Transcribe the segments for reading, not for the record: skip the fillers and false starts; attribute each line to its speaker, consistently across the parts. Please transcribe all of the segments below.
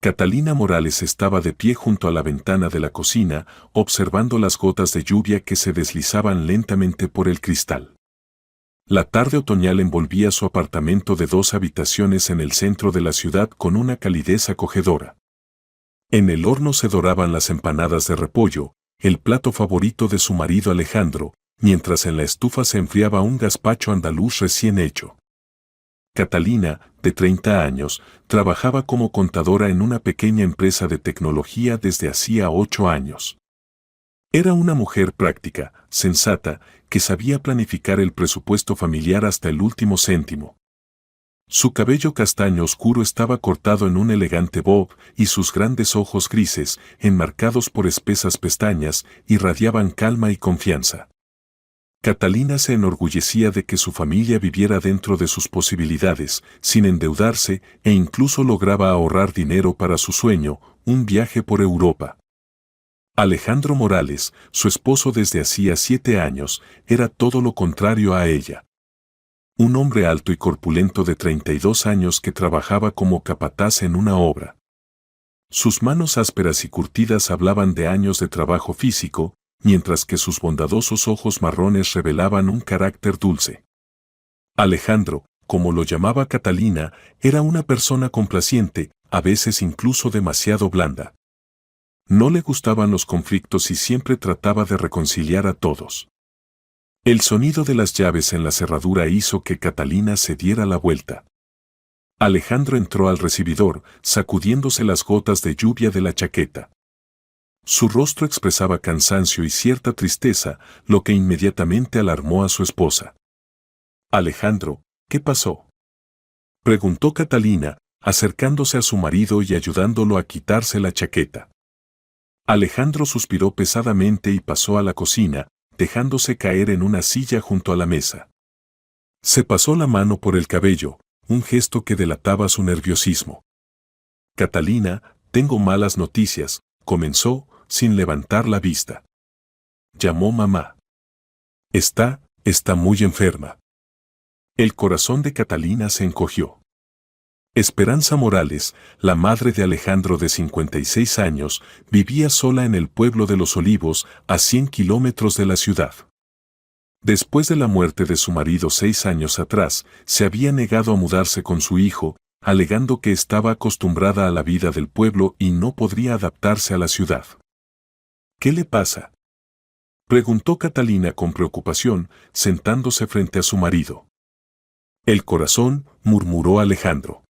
Speaker 1: Catalina Morales estaba de pie junto a la ventana de la cocina, observando las gotas de lluvia que se deslizaban lentamente por el cristal. La tarde otoñal envolvía su apartamento de 2 habitaciones en el centro de la ciudad con una calidez acogedora. En el horno se doraban las empanadas de repollo, el plato favorito de su marido Alejandro, mientras en la estufa se enfriaba un gazpacho andaluz recién hecho. Catalina, de 30 años, trabajaba como contadora en una pequeña empresa de tecnología desde hacía 8 años. Era una mujer práctica, sensata, que sabía planificar el presupuesto familiar hasta el último céntimo. Su cabello castaño oscuro estaba cortado en un elegante bob y sus grandes ojos grises, enmarcados por espesas pestañas, irradiaban calma y confianza. Catalina se enorgullecía de que su familia viviera dentro de sus posibilidades, sin endeudarse, e incluso lograba ahorrar dinero para su sueño, un viaje por Europa. Alejandro Morales, su esposo desde hacía 7 años, era todo lo contrario a ella. Un hombre alto y corpulento de 32 años que trabajaba como capataz en una obra. Sus manos ásperas y curtidas hablaban de años de trabajo físico, mientras que sus bondadosos ojos marrones revelaban un carácter dulce. Alejandro, como lo llamaba Catalina, era una persona complaciente, a veces incluso demasiado blanda. No le gustaban los conflictos y siempre trataba de reconciliar a todos. El sonido de las llaves en la cerradura hizo que Catalina se diera la vuelta. Alejandro entró al recibidor, sacudiéndose las gotas de lluvia de la chaqueta. Su rostro expresaba cansancio y cierta tristeza, lo que inmediatamente alarmó a su esposa. «Alejandro, ¿qué pasó?», preguntó Catalina, acercándose a su marido y ayudándolo a quitarse la chaqueta. Alejandro suspiró pesadamente y pasó a la cocina, dejándose caer en una silla junto a la mesa. Se pasó la mano por el cabello, un gesto que delataba su nerviosismo. «Catalina, tengo malas noticias», comenzó, sin levantar la vista. Llamó mamá. Está muy enferma. El corazón de Catalina se encogió. Esperanza Morales, la madre de Alejandro de 56 años, vivía sola en el pueblo de Los Olivos, a 100 kilómetros de la ciudad. Después de la muerte de su marido 6 años atrás, se había negado a mudarse con su hijo, alegando que estaba acostumbrada a la vida del pueblo y no podría adaptarse a la ciudad. «¿Qué le pasa?», preguntó Catalina con preocupación, sentándose frente a su marido. «El corazón», murmuró Alejandro.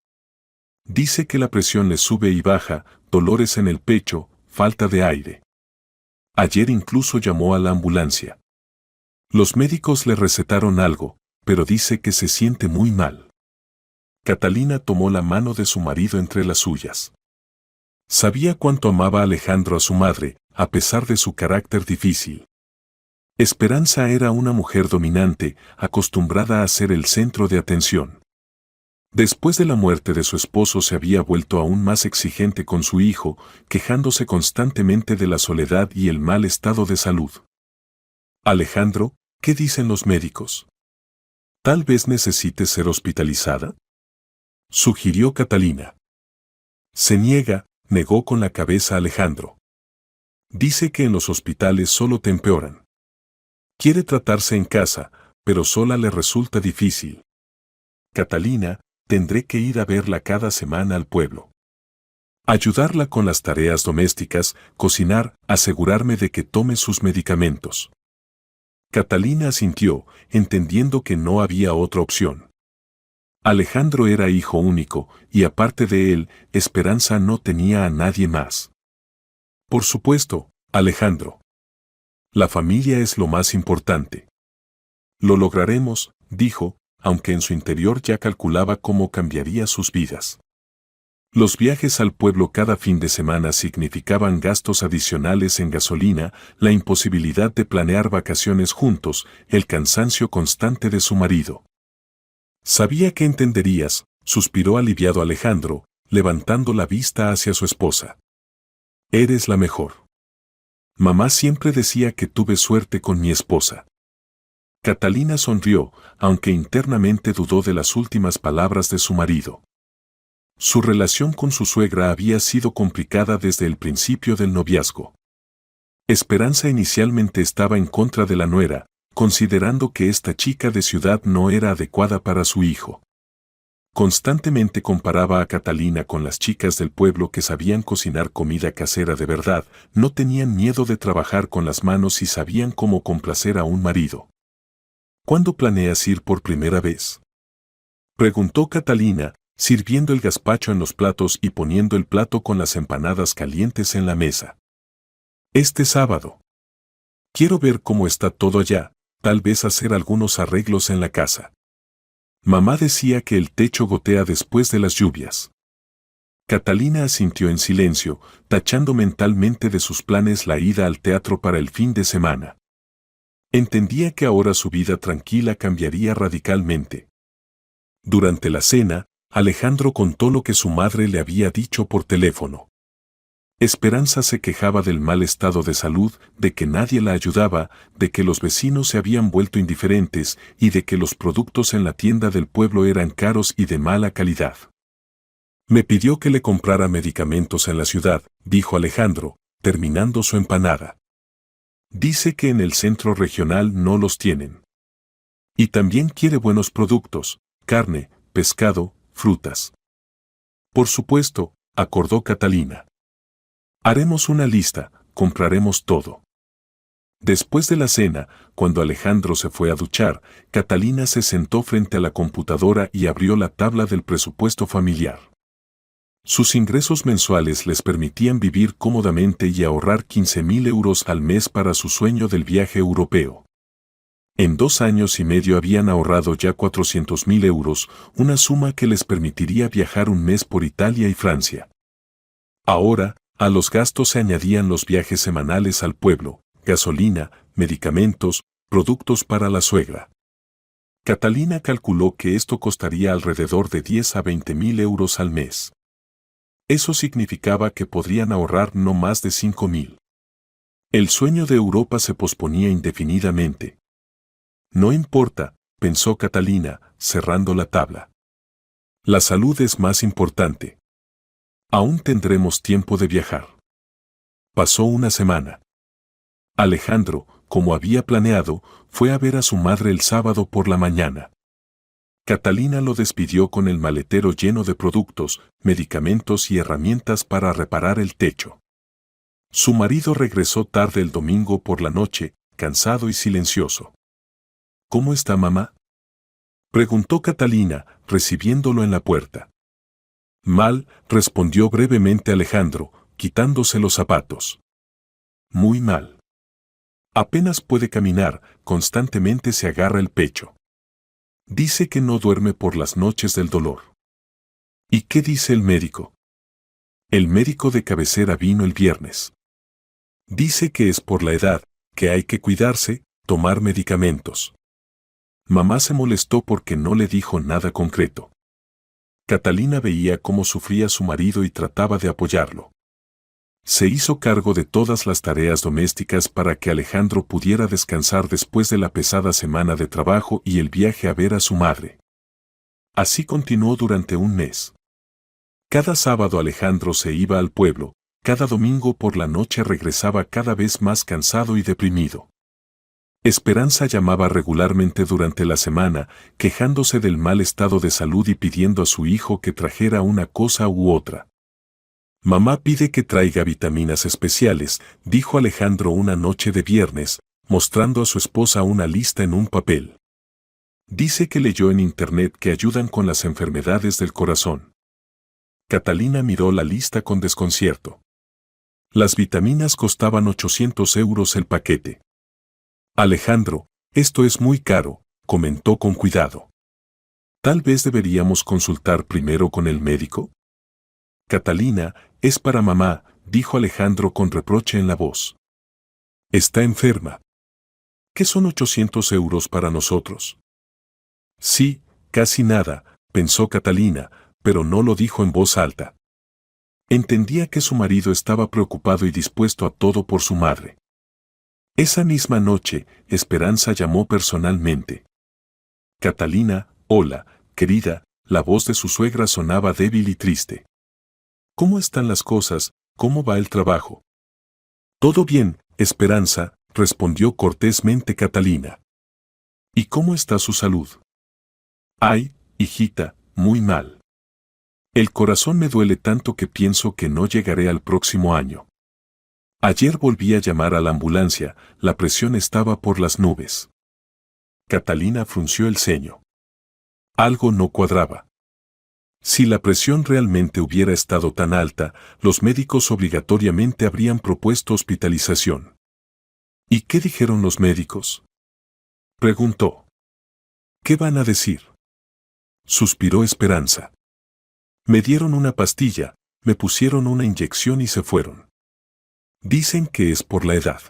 Speaker 1: «Dice que la presión le sube y baja, dolores en el pecho, falta de aire. Ayer incluso llamó a la ambulancia. Los médicos le recetaron algo, pero dice que se siente muy mal». Catalina tomó la mano de su marido entre las suyas. Sabía cuánto amaba Alejandro a su madre, a pesar de su carácter difícil. Esperanza era una mujer dominante, acostumbrada a ser el centro de atención. Después de la muerte de su esposo se había vuelto aún más exigente con su hijo, quejándose constantemente de la soledad y el mal estado de salud. «Alejandro, ¿qué dicen los médicos? ¿Tal vez necesite ser hospitalizada?», sugirió Catalina. «Se niega», negó con la cabeza Alejandro. «Dice que en los hospitales solo te empeoran. Quiere tratarse en casa, pero sola le resulta difícil. Catalina, tendré que ir a verla cada semana al pueblo. Ayudarla con las tareas domésticas, cocinar, asegurarme de que tome sus medicamentos». Catalina asintió, entendiendo que no había otra opción. Alejandro era hijo único, y aparte de él, Esperanza no tenía a nadie más. «Por supuesto, Alejandro. La familia es lo más importante. Lo lograremos», dijo, aunque en su interior ya calculaba cómo cambiaría sus vidas. Los viajes al pueblo cada fin de semana significaban gastos adicionales en gasolina, la imposibilidad de planear vacaciones juntos, el cansancio constante de su marido. «Sabía que entenderías», suspiró aliviado Alejandro, levantando la vista hacia su esposa. «Eres la mejor. Mamá siempre decía que tuve suerte con mi esposa». Catalina sonrió, aunque internamente dudó de las últimas palabras de su marido. Su relación con su suegra había sido complicada desde el principio del noviazgo. Esperanza inicialmente estaba en contra de la nuera, considerando que esta chica de ciudad no era adecuada para su hijo. Constantemente comparaba a Catalina con las chicas del pueblo que sabían cocinar comida casera de verdad, no tenían miedo de trabajar con las manos y sabían cómo complacer a un marido. ¿Cuándo planeas ir por primera vez?, preguntó Catalina, sirviendo el gazpacho en los platos y poniendo el plato con las empanadas calientes en la mesa. Este sábado. Quiero ver cómo está todo allá, tal vez hacer algunos arreglos en la casa. Mamá decía que el techo gotea después de las lluvias. Catalina asintió en silencio, tachando mentalmente de sus planes la ida al teatro para el fin de semana. Entendía que ahora su vida tranquila cambiaría radicalmente. Durante la cena, Alejandro contó lo que su madre le había dicho por teléfono. Esperanza se quejaba del mal estado de salud, de que nadie la ayudaba, de que los vecinos se habían vuelto indiferentes y de que los productos en la tienda del pueblo eran caros y de mala calidad. Me pidió que le comprara medicamentos en la ciudad, dijo Alejandro, terminando su empanada. Dice que en el centro regional no los tienen. Y también quiere buenos productos, carne, pescado, frutas. Por supuesto, acordó Catalina. Haremos una lista, compraremos todo. Después de la cena, cuando Alejandro se fue a duchar, Catalina se sentó frente a la computadora y abrió la tabla del presupuesto familiar. Sus ingresos mensuales les permitían vivir cómodamente y ahorrar 15.000 euros al mes para su sueño del viaje europeo. En 2 años y medio habían ahorrado ya 400.000 euros, una suma que les permitiría viajar un mes por Italia y Francia. Ahora, a los gastos se añadían los viajes semanales al pueblo, gasolina, medicamentos, productos para la suegra. Catalina calculó que esto costaría alrededor de 10 a 20.000 euros al mes. Eso significaba que podrían ahorrar no más de 5.000. El sueño de Europa se posponía indefinidamente. No importa, pensó Catalina, cerrando la tabla. La salud es más importante. Aún tendremos tiempo de viajar. Pasó una semana. Alejandro, como había planeado, fue a ver a su madre el sábado por la mañana. Catalina lo despidió con el maletero lleno de productos, medicamentos y herramientas para reparar el techo. Su marido regresó tarde el domingo por la noche, cansado y silencioso. ¿Cómo está mamá?, preguntó Catalina, recibiéndolo en la puerta. Mal, respondió brevemente Alejandro, quitándose los zapatos. Muy mal. Apenas puede caminar, constantemente se agarra el pecho. Dice que no duerme por las noches del dolor. ¿Y qué dice el médico? El médico de cabecera vino el viernes. Dice que es por la edad, que hay que cuidarse, tomar medicamentos. Mamá se molestó porque no le dijo nada concreto. Catalina veía cómo sufría su marido y trataba de apoyarlo. Se hizo cargo de todas las tareas domésticas para que Alejandro pudiera descansar después de la pesada semana de trabajo y el viaje a ver a su madre. Así continuó durante un mes. Cada sábado Alejandro se iba al pueblo, cada domingo por la noche regresaba cada vez más cansado y deprimido. Esperanza llamaba regularmente durante la semana, quejándose del mal estado de salud y pidiendo a su hijo que trajera una cosa u otra. Mamá pide que traiga vitaminas especiales, dijo Alejandro una noche de viernes, mostrando a su esposa una lista en un papel. Dice que leyó en internet que ayudan con las enfermedades del corazón. Catalina miró la lista con desconcierto. Las vitaminas costaban 800 euros el paquete. Alejandro, esto es muy caro, comentó con cuidado. Tal vez deberíamos consultar primero con el médico. Catalina, es para mamá, dijo Alejandro con reproche en la voz. Está enferma. ¿Qué son 800 euros para nosotros? Sí, casi nada, pensó Catalina, pero no lo dijo en voz alta. Entendía que su marido estaba preocupado y dispuesto a todo por su madre. Esa misma noche, Esperanza llamó personalmente. Catalina, hola, querida, la voz de su suegra sonaba débil y triste. ¿Cómo están las cosas? ¿Cómo va el trabajo? Todo bien, Esperanza, respondió cortésmente Catalina. ¿Y cómo está su salud? Ay, hijita, muy mal. El corazón me duele tanto que pienso que no llegaré al próximo año. Ayer volví a llamar a la ambulancia, la presión estaba por las nubes. Catalina frunció el ceño. Algo no cuadraba. Si la presión realmente hubiera estado tan alta, los médicos obligatoriamente habrían propuesto hospitalización. ¿Y qué dijeron los médicos? Preguntó. ¿Qué van a decir? Suspiró Esperanza. Me dieron una pastilla, me pusieron una inyección y se fueron. Dicen que es por la edad.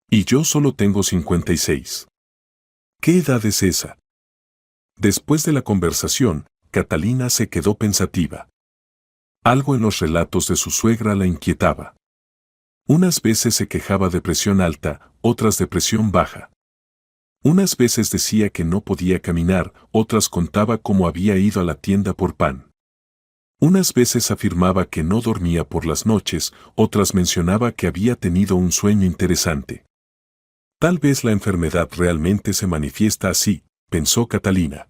Speaker 1: Y yo solo tengo 56. ¿Qué edad es esa? Después de la conversación, Catalina se quedó pensativa. Algo en los relatos de su suegra la inquietaba. Unas veces se quejaba de presión alta, otras de presión baja. Unas veces decía que no podía caminar, otras contaba cómo había ido a la tienda por pan. Unas veces afirmaba que no dormía por las noches, otras mencionaba que había tenido un sueño interesante. Tal vez la enfermedad realmente se manifiesta así, pensó Catalina.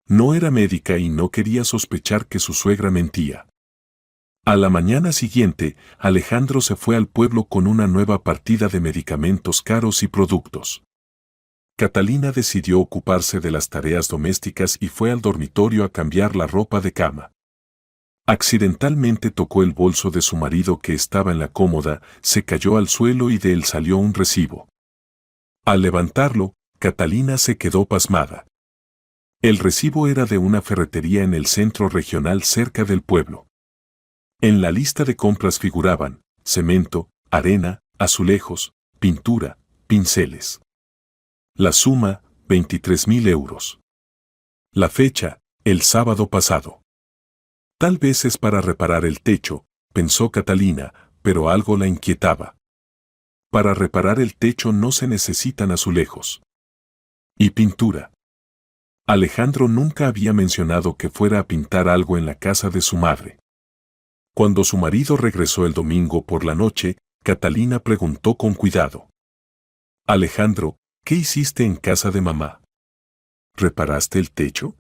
Speaker 1: No era médica y no quería sospechar que su suegra mentía. A la mañana siguiente, Alejandro se fue al pueblo con una nueva partida de medicamentos caros y productos. Catalina decidió ocuparse de las tareas domésticas y fue al dormitorio a cambiar la ropa de cama. Accidentalmente tocó el bolso de su marido que estaba en la cómoda, se cayó al suelo y de él salió un recibo. Al levantarlo, Catalina se quedó pasmada. El recibo era de una ferretería en el centro regional cerca del pueblo. En la lista de compras figuraban cemento, arena, azulejos, pintura, pinceles. La suma, 23.000 euros. La fecha, el sábado pasado. Tal vez es para reparar el techo, pensó Catalina, pero algo la inquietaba. Para reparar el techo no se necesitan azulejos. ¿Y pintura? Alejandro nunca había mencionado que fuera a pintar algo en la casa de su madre. Cuando su marido regresó el domingo por la noche, Catalina preguntó con cuidado. Alejandro, ¿qué hiciste en casa de mamá? ¿Reparaste el techo?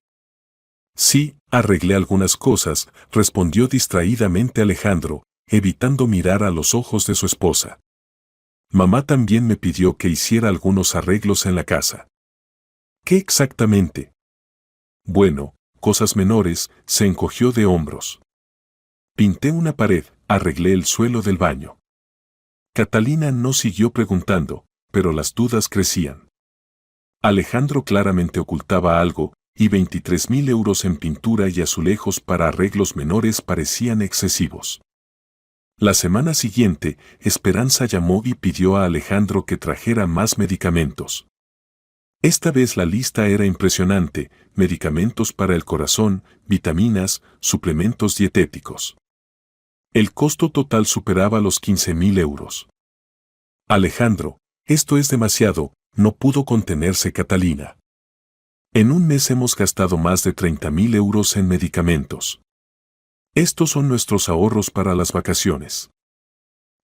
Speaker 1: Sí, arreglé algunas cosas, respondió distraídamente Alejandro, evitando mirar a los ojos de su esposa. Mamá también me pidió que hiciera algunos arreglos en la casa. ¿Qué exactamente? Bueno, cosas menores, se encogió de hombros. Pinté una pared, arreglé el suelo del baño. Catalina no siguió preguntando, pero las dudas crecían. Alejandro claramente ocultaba algo, y 23.000 euros en pintura y azulejos para arreglos menores parecían excesivos. La semana siguiente, Esperanza llamó y pidió a Alejandro que trajera más medicamentos. Esta vez la lista era impresionante: medicamentos para el corazón, vitaminas, suplementos dietéticos. El costo total superaba los 15.000 euros. Alejandro, esto es demasiado, no pudo contenerse Catalina. En un mes hemos gastado más de 30.000 euros en medicamentos. Estos son nuestros ahorros para las vacaciones.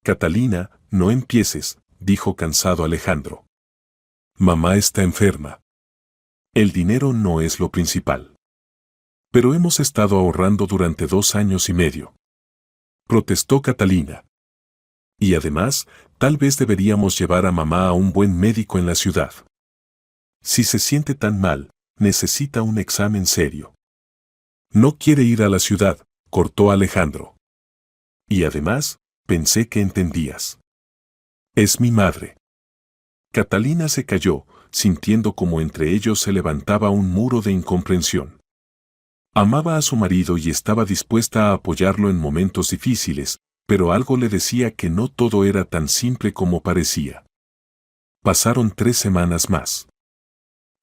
Speaker 1: Catalina, no empieces, dijo cansado Alejandro. Mamá está enferma. El dinero no es lo principal. Pero hemos estado ahorrando durante 2 años y medio. Protestó Catalina. Y además, tal vez deberíamos llevar a mamá a un buen médico en la ciudad. Si se siente tan mal, necesita un examen serio. No quiere ir a la ciudad, cortó Alejandro. Y además, pensé que entendías. Es mi madre. Catalina se calló, sintiendo como entre ellos se levantaba un muro de incomprensión. Amaba a su marido y estaba dispuesta a apoyarlo en momentos difíciles, pero algo le decía que no todo era tan simple como parecía. Pasaron 3 semanas más.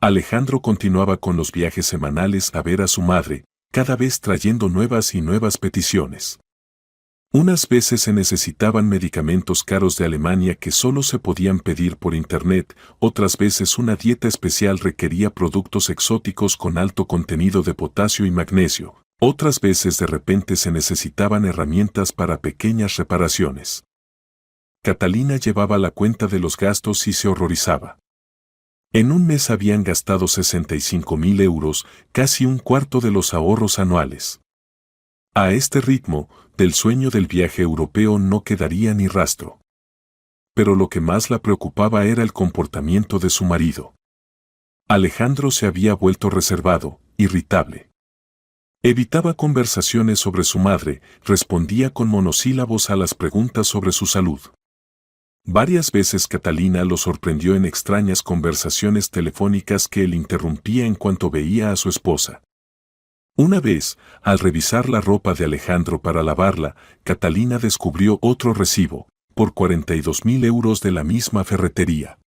Speaker 1: Alejandro continuaba con los viajes semanales a ver a su madre, cada vez trayendo nuevas y nuevas peticiones. Unas veces se necesitaban medicamentos caros de Alemania que solo se podían pedir por internet, otras veces una dieta especial requería productos exóticos con alto contenido de potasio y magnesio, otras veces de repente se necesitaban herramientas para pequeñas reparaciones. Catalina llevaba la cuenta de los gastos y se horrorizaba. En un mes habían gastado 65.000 euros, casi un cuarto de los ahorros anuales. A este ritmo, del sueño del viaje europeo no quedaría ni rastro. Pero lo que más la preocupaba era el comportamiento de su marido. Alejandro se había vuelto reservado, irritable. Evitaba conversaciones sobre su madre, respondía con monosílabos a las preguntas sobre su salud. Varias veces Catalina lo sorprendió en extrañas conversaciones telefónicas que él interrumpía en cuanto veía a su esposa. Una vez, al revisar la ropa de Alejandro para lavarla, Catalina descubrió otro recibo, por 42.000 euros de la misma ferretería.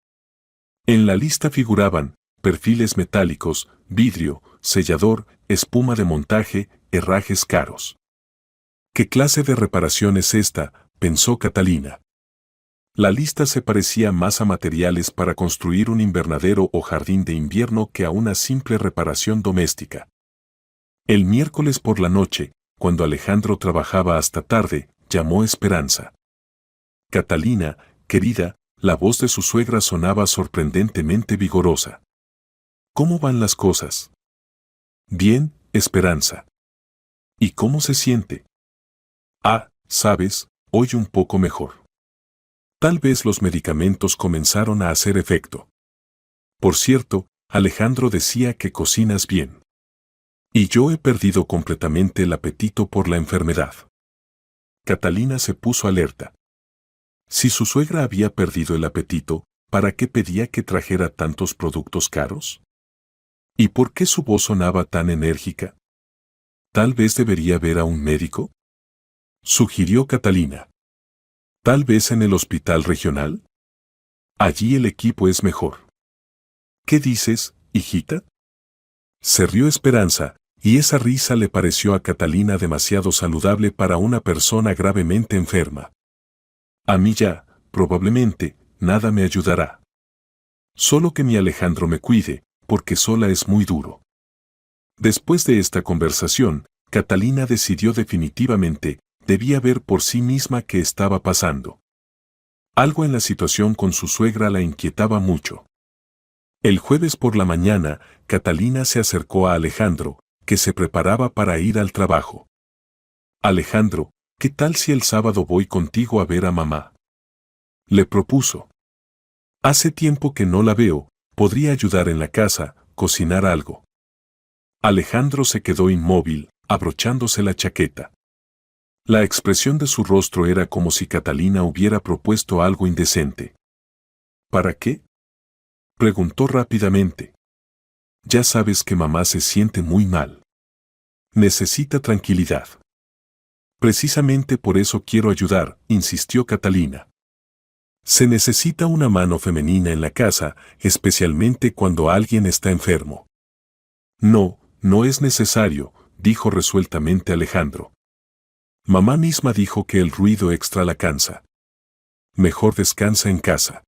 Speaker 1: En la lista figuraban perfiles metálicos, vidrio, sellador, espuma de montaje, herrajes caros. ¿Qué clase de reparación es esta?, pensó Catalina. La lista se parecía más a materiales para construir un invernadero o jardín de invierno que a una simple reparación doméstica. El miércoles por la noche, cuando Alejandro trabajaba hasta tarde, llamó Esperanza. Catalina, querida, la voz de su suegra sonaba sorprendentemente vigorosa. ¿Cómo van las cosas? Bien, Esperanza. ¿Y cómo se siente? Ah, sabes, hoy un poco mejor. Tal vez los medicamentos comenzaron a hacer efecto. Por cierto, Alejandro decía que cocinas bien. Y yo he perdido completamente el apetito por la enfermedad. Catalina se puso alerta. Si su suegra había perdido el apetito, ¿para qué pedía que trajera tantos productos caros? ¿Y por qué su voz sonaba tan enérgica? ¿Tal vez debería ver a un médico?, sugirió Catalina. ¿Tal vez en el hospital regional? Allí el equipo es mejor. ¿Qué dices, hijita? Se rió Esperanza, y esa risa le pareció a Catalina demasiado saludable para una persona gravemente enferma. A mí ya, probablemente, nada me ayudará. Solo que mi Alejandro me cuide, porque sola es muy duro. Después de esta conversación, Catalina decidió definitivamente, debía ver por sí misma qué estaba pasando. Algo en la situación con su suegra la inquietaba mucho. El jueves por la mañana, Catalina se acercó a Alejandro, que se preparaba para ir al trabajo. Alejandro, ¿qué tal si el sábado voy contigo a ver a mamá?, le propuso. Hace tiempo que no la veo, podría ayudar en la casa, cocinar algo. Alejandro se quedó inmóvil, abrochándose la chaqueta. La expresión de su rostro era como si Catalina hubiera propuesto algo indecente. ¿Para qué?, preguntó rápidamente. Ya sabes que mamá se siente muy mal. Necesita tranquilidad. Precisamente por eso quiero ayudar, insistió Catalina. Se necesita una mano femenina en la casa, especialmente cuando alguien está enfermo. No, no es necesario, dijo resueltamente Alejandro. Mamá misma dijo que el ruido extra la cansa. Mejor descansa en casa.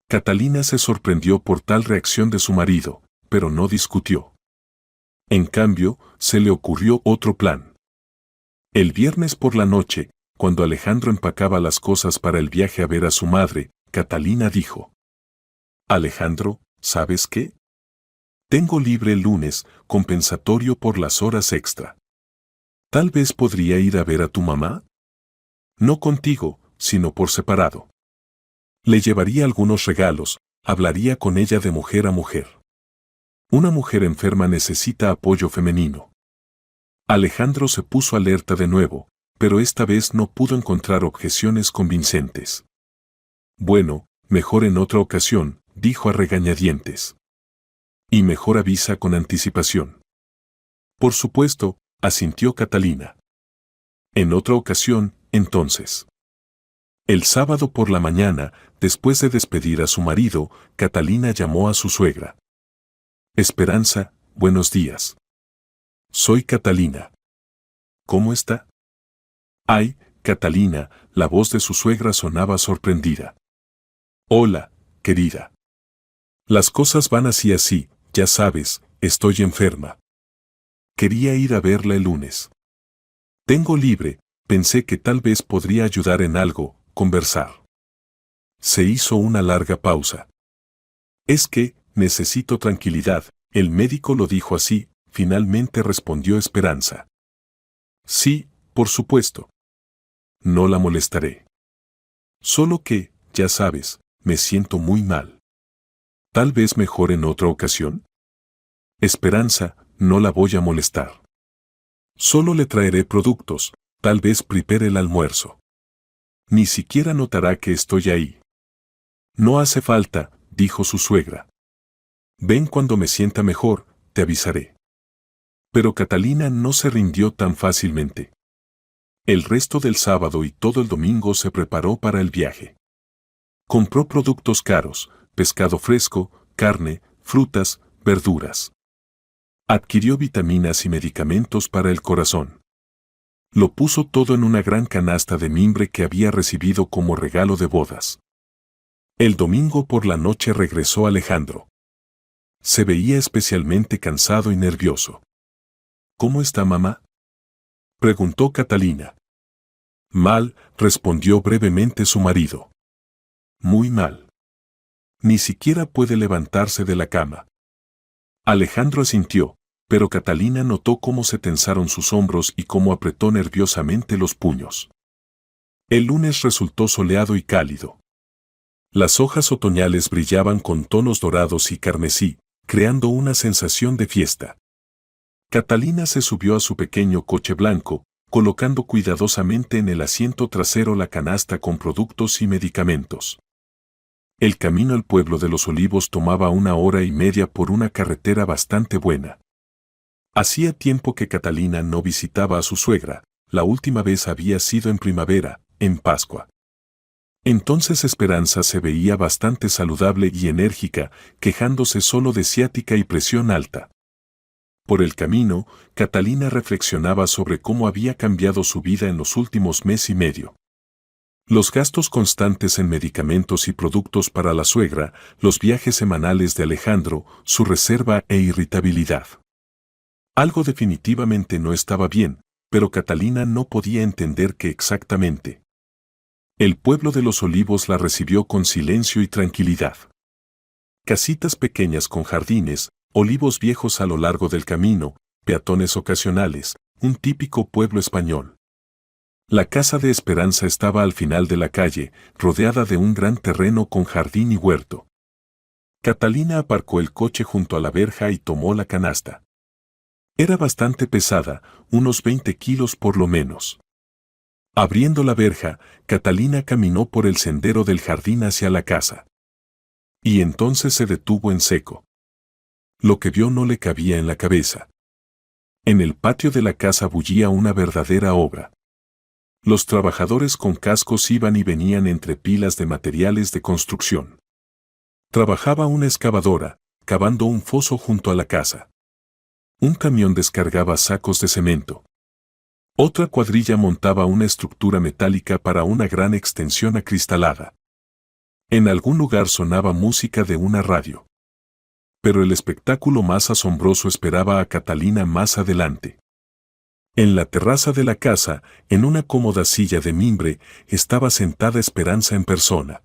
Speaker 1: Catalina se sorprendió por tal reacción de su marido, pero no discutió. En cambio, se le ocurrió otro plan. El viernes por la noche, cuando Alejandro empacaba las cosas para el viaje a ver a su madre, Catalina dijo: Alejandro, ¿sabes qué? Tengo libre el lunes, compensatorio por las horas extra. Tal vez podría ir a ver a tu mamá. No contigo, sino por separado. Le llevaría algunos regalos, hablaría con ella de mujer a mujer. Una mujer enferma necesita apoyo femenino. Alejandro se puso alerta de nuevo, pero esta vez no pudo encontrar objeciones convincentes. Bueno, mejor en otra ocasión, dijo a regañadientes. Y mejor avisa con anticipación. Por supuesto, asintió Catalina. En otra ocasión, entonces. El sábado por la mañana, después de despedir a su marido, Catalina llamó a su suegra. Esperanza, buenos días. Soy Catalina. ¿Cómo está? Ay, Catalina, la voz de su suegra sonaba sorprendida. Hola, querida. Las cosas van así, ya sabes, estoy enferma. Quería ir a verla el lunes. Tengo libre, pensé que tal vez podría ayudar en algo, conversar. Se hizo una larga pausa. Es que, necesito tranquilidad, el médico lo dijo así, finalmente respondió Esperanza. Sí, por supuesto. No la molestaré. Solo que, ya sabes, me siento muy mal. Tal vez mejor en otra ocasión. Esperanza, no la voy a molestar. Solo le traeré productos, tal vez prepare el almuerzo. Ni siquiera notará que estoy ahí. No hace falta, dijo su suegra. Ven cuando me sienta mejor, te avisaré. Pero Catalina no se rindió tan fácilmente. El resto del sábado y todo el domingo se preparó para el viaje. Compró productos caros, pescado fresco, carne, frutas, verduras. Adquirió vitaminas y medicamentos para el corazón. Lo puso todo en una gran canasta de mimbre que había recibido como regalo de bodas. El domingo por la noche regresó Alejandro. Se veía especialmente cansado y nervioso. ¿Cómo está mamá?, preguntó Catalina. Mal, respondió brevemente su marido. Muy mal. Ni siquiera puede levantarse de la cama. Alejandro asintió, pero Catalina notó cómo se tensaron sus hombros y cómo apretó nerviosamente los puños. El lunes resultó soleado y cálido. Las hojas otoñales brillaban con tonos dorados y carmesí, creando una sensación de fiesta. Catalina se subió a su pequeño coche blanco, colocando cuidadosamente en el asiento trasero la canasta con productos y medicamentos. El camino al pueblo de los Olivos tomaba 1 hora y media por una carretera bastante buena. Hacía tiempo que Catalina no visitaba a su suegra, la última vez había sido en primavera, en Pascua. Entonces Esperanza se veía bastante saludable y enérgica, quejándose solo de ciática y presión alta. Por el camino, Catalina reflexionaba sobre cómo había cambiado su vida en los últimos mes y medio. Los gastos constantes en medicamentos y productos para la suegra, los viajes semanales de Alejandro, su reserva e irritabilidad. Algo definitivamente no estaba bien, pero Catalina no podía entender qué exactamente. El pueblo de los Olivos la recibió con silencio y tranquilidad. Casitas pequeñas con jardines, olivos viejos a lo largo del camino, peatones ocasionales, un típico pueblo español. La casa de Esperanza estaba al final de la calle, rodeada de un gran terreno con jardín y huerto. Catalina aparcó el coche junto a la verja y tomó la canasta. Era bastante pesada, unos 20 kilos por lo menos. Abriendo la verja, Catalina caminó por el sendero del jardín hacia la casa. Y entonces se detuvo en seco. Lo que vio no le cabía en la cabeza. En el patio de la casa bullía una verdadera obra. Los trabajadores con cascos iban y venían entre pilas de materiales de construcción. Trabajaba una excavadora, cavando un foso junto a la casa. Un camión descargaba sacos de cemento. Otra cuadrilla montaba una estructura metálica para una gran extensión acristalada. En algún lugar sonaba música de una radio. Pero el espectáculo más asombroso esperaba a Catalina más adelante. En la terraza de la casa, en una cómoda silla de mimbre, estaba sentada Esperanza en persona.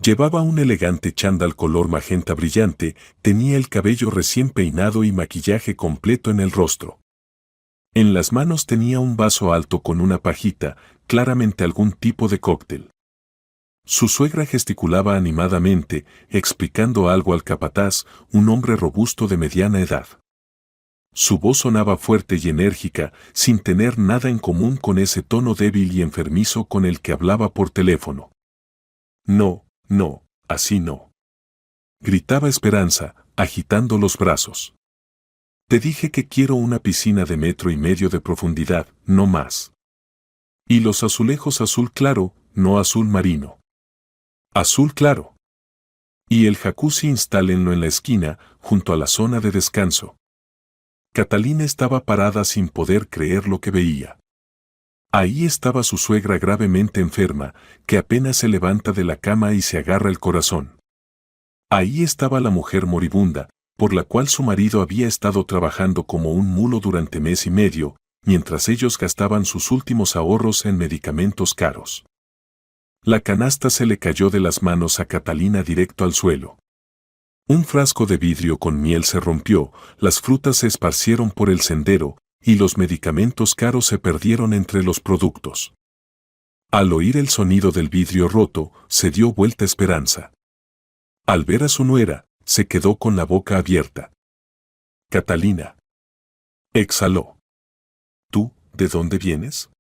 Speaker 1: Llevaba un elegante chándal color magenta brillante, tenía el cabello recién peinado y maquillaje completo en el rostro. En las manos tenía un vaso alto con una pajita, claramente algún tipo de cóctel. Su suegra gesticulaba animadamente, explicando algo al capataz, un hombre robusto de mediana edad. Su voz sonaba fuerte y enérgica, sin tener nada en común con ese tono débil y enfermizo con el que hablaba por teléfono. No, así no. Gritaba Esperanza, agitando los brazos. Te dije que quiero una piscina de 1,5 metros de profundidad, no más. Y los azulejos azul claro, no azul marino. Azul claro. Y el jacuzzi instálenlo en la esquina, junto a la zona de descanso. Catalina estaba parada sin poder creer lo que veía. Ahí estaba su suegra gravemente enferma, que apenas se levanta de la cama y se agarra el corazón. Ahí estaba la mujer moribunda, por la cual su marido había estado trabajando como un mulo durante mes y medio, mientras ellos gastaban sus últimos ahorros en medicamentos caros. La canasta se le cayó de las manos a Catalina directo al suelo. Un frasco de vidrio con miel se rompió, las frutas se esparcieron por el sendero, y los medicamentos caros se perdieron entre los productos. Al oír el sonido del vidrio roto, se dio vuelta Esperanza. Al ver a su nuera, se quedó con la boca abierta. Catalina. Exhaló. ¿Tú, de dónde vienes?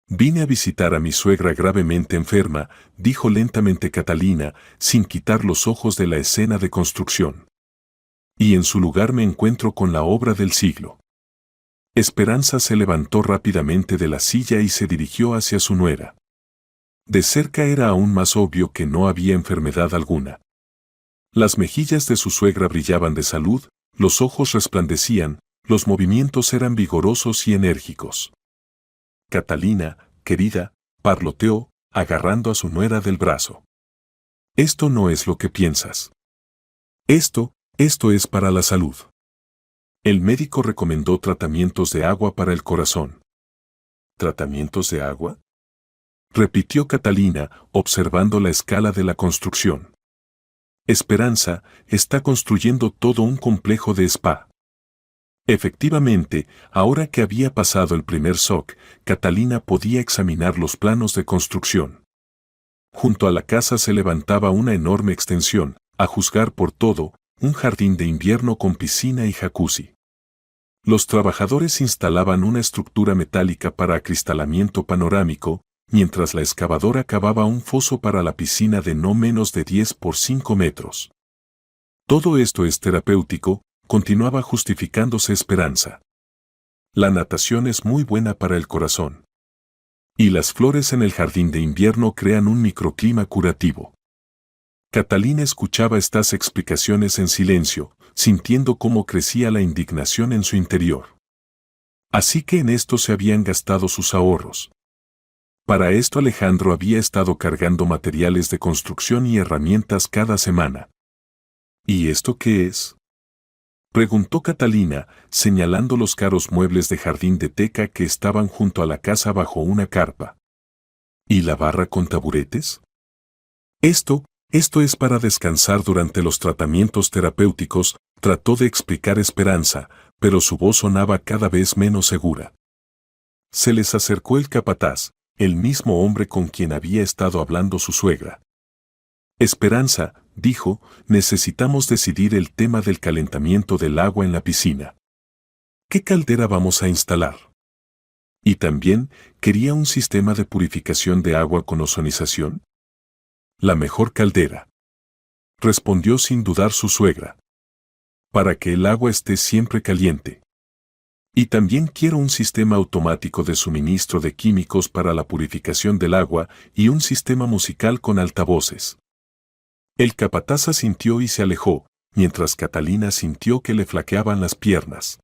Speaker 1: Vine a visitar a mi suegra gravemente enferma, dijo lentamente Catalina, sin quitar los ojos de la escena de construcción. Y en su lugar me encuentro con la obra del siglo. Esperanza se levantó rápidamente de la silla y se dirigió hacia su nuera. De cerca era aún más obvio que no había enfermedad alguna. Las mejillas de su suegra brillaban de salud, los ojos resplandecían, los movimientos eran vigorosos y enérgicos. Catalina, querida, parloteó, agarrando a su nuera del brazo. Esto no es lo que piensas. Esto es para la salud. El médico recomendó tratamientos de agua para el corazón. ¿Tratamientos de agua? Repitió Catalina, observando la escala de la construcción. Esperanza está construyendo todo un complejo de spa. Efectivamente, ahora que había pasado el primer shock, Catalina podía examinar los planos de construcción. Junto a la casa se levantaba una enorme extensión, a juzgar por todo, un jardín de invierno con piscina y jacuzzi. Los trabajadores instalaban una estructura metálica para acristalamiento panorámico, mientras la excavadora cavaba un foso para la piscina de no menos de 10 por 5 metros. Todo esto es terapéutico, continuaba justificándose Esperanza. La natación es muy buena para el corazón. Y las flores en el jardín de invierno crean un microclima curativo. Catalina escuchaba estas explicaciones en silencio, sintiendo cómo crecía la indignación en su interior. Así que en esto se habían gastado sus ahorros. Para esto Alejandro había estado cargando materiales de construcción y herramientas cada semana. ¿Y esto qué es? Preguntó Catalina, señalando los caros muebles de jardín de teca que estaban junto a la casa bajo una carpa. ¿Y la barra con taburetes? Esto es para descansar durante los tratamientos terapéuticos, trató de explicar Esperanza, pero su voz sonaba cada vez menos segura. Se les acercó el capataz, el mismo hombre con quien había estado hablando su suegra. Esperanza, dijo, necesitamos decidir el tema del calentamiento del agua en la piscina. ¿Qué caldera vamos a instalar? Y también, ¿quería un sistema de purificación de agua con ozonización? La mejor caldera. Respondió sin dudar su suegra. Para que el agua esté siempre caliente. Y también quiero un sistema automático de suministro de químicos para la purificación del agua y un sistema musical con altavoces. El capataz asintió y se alejó, mientras Catalina sintió que le flaqueaban las piernas.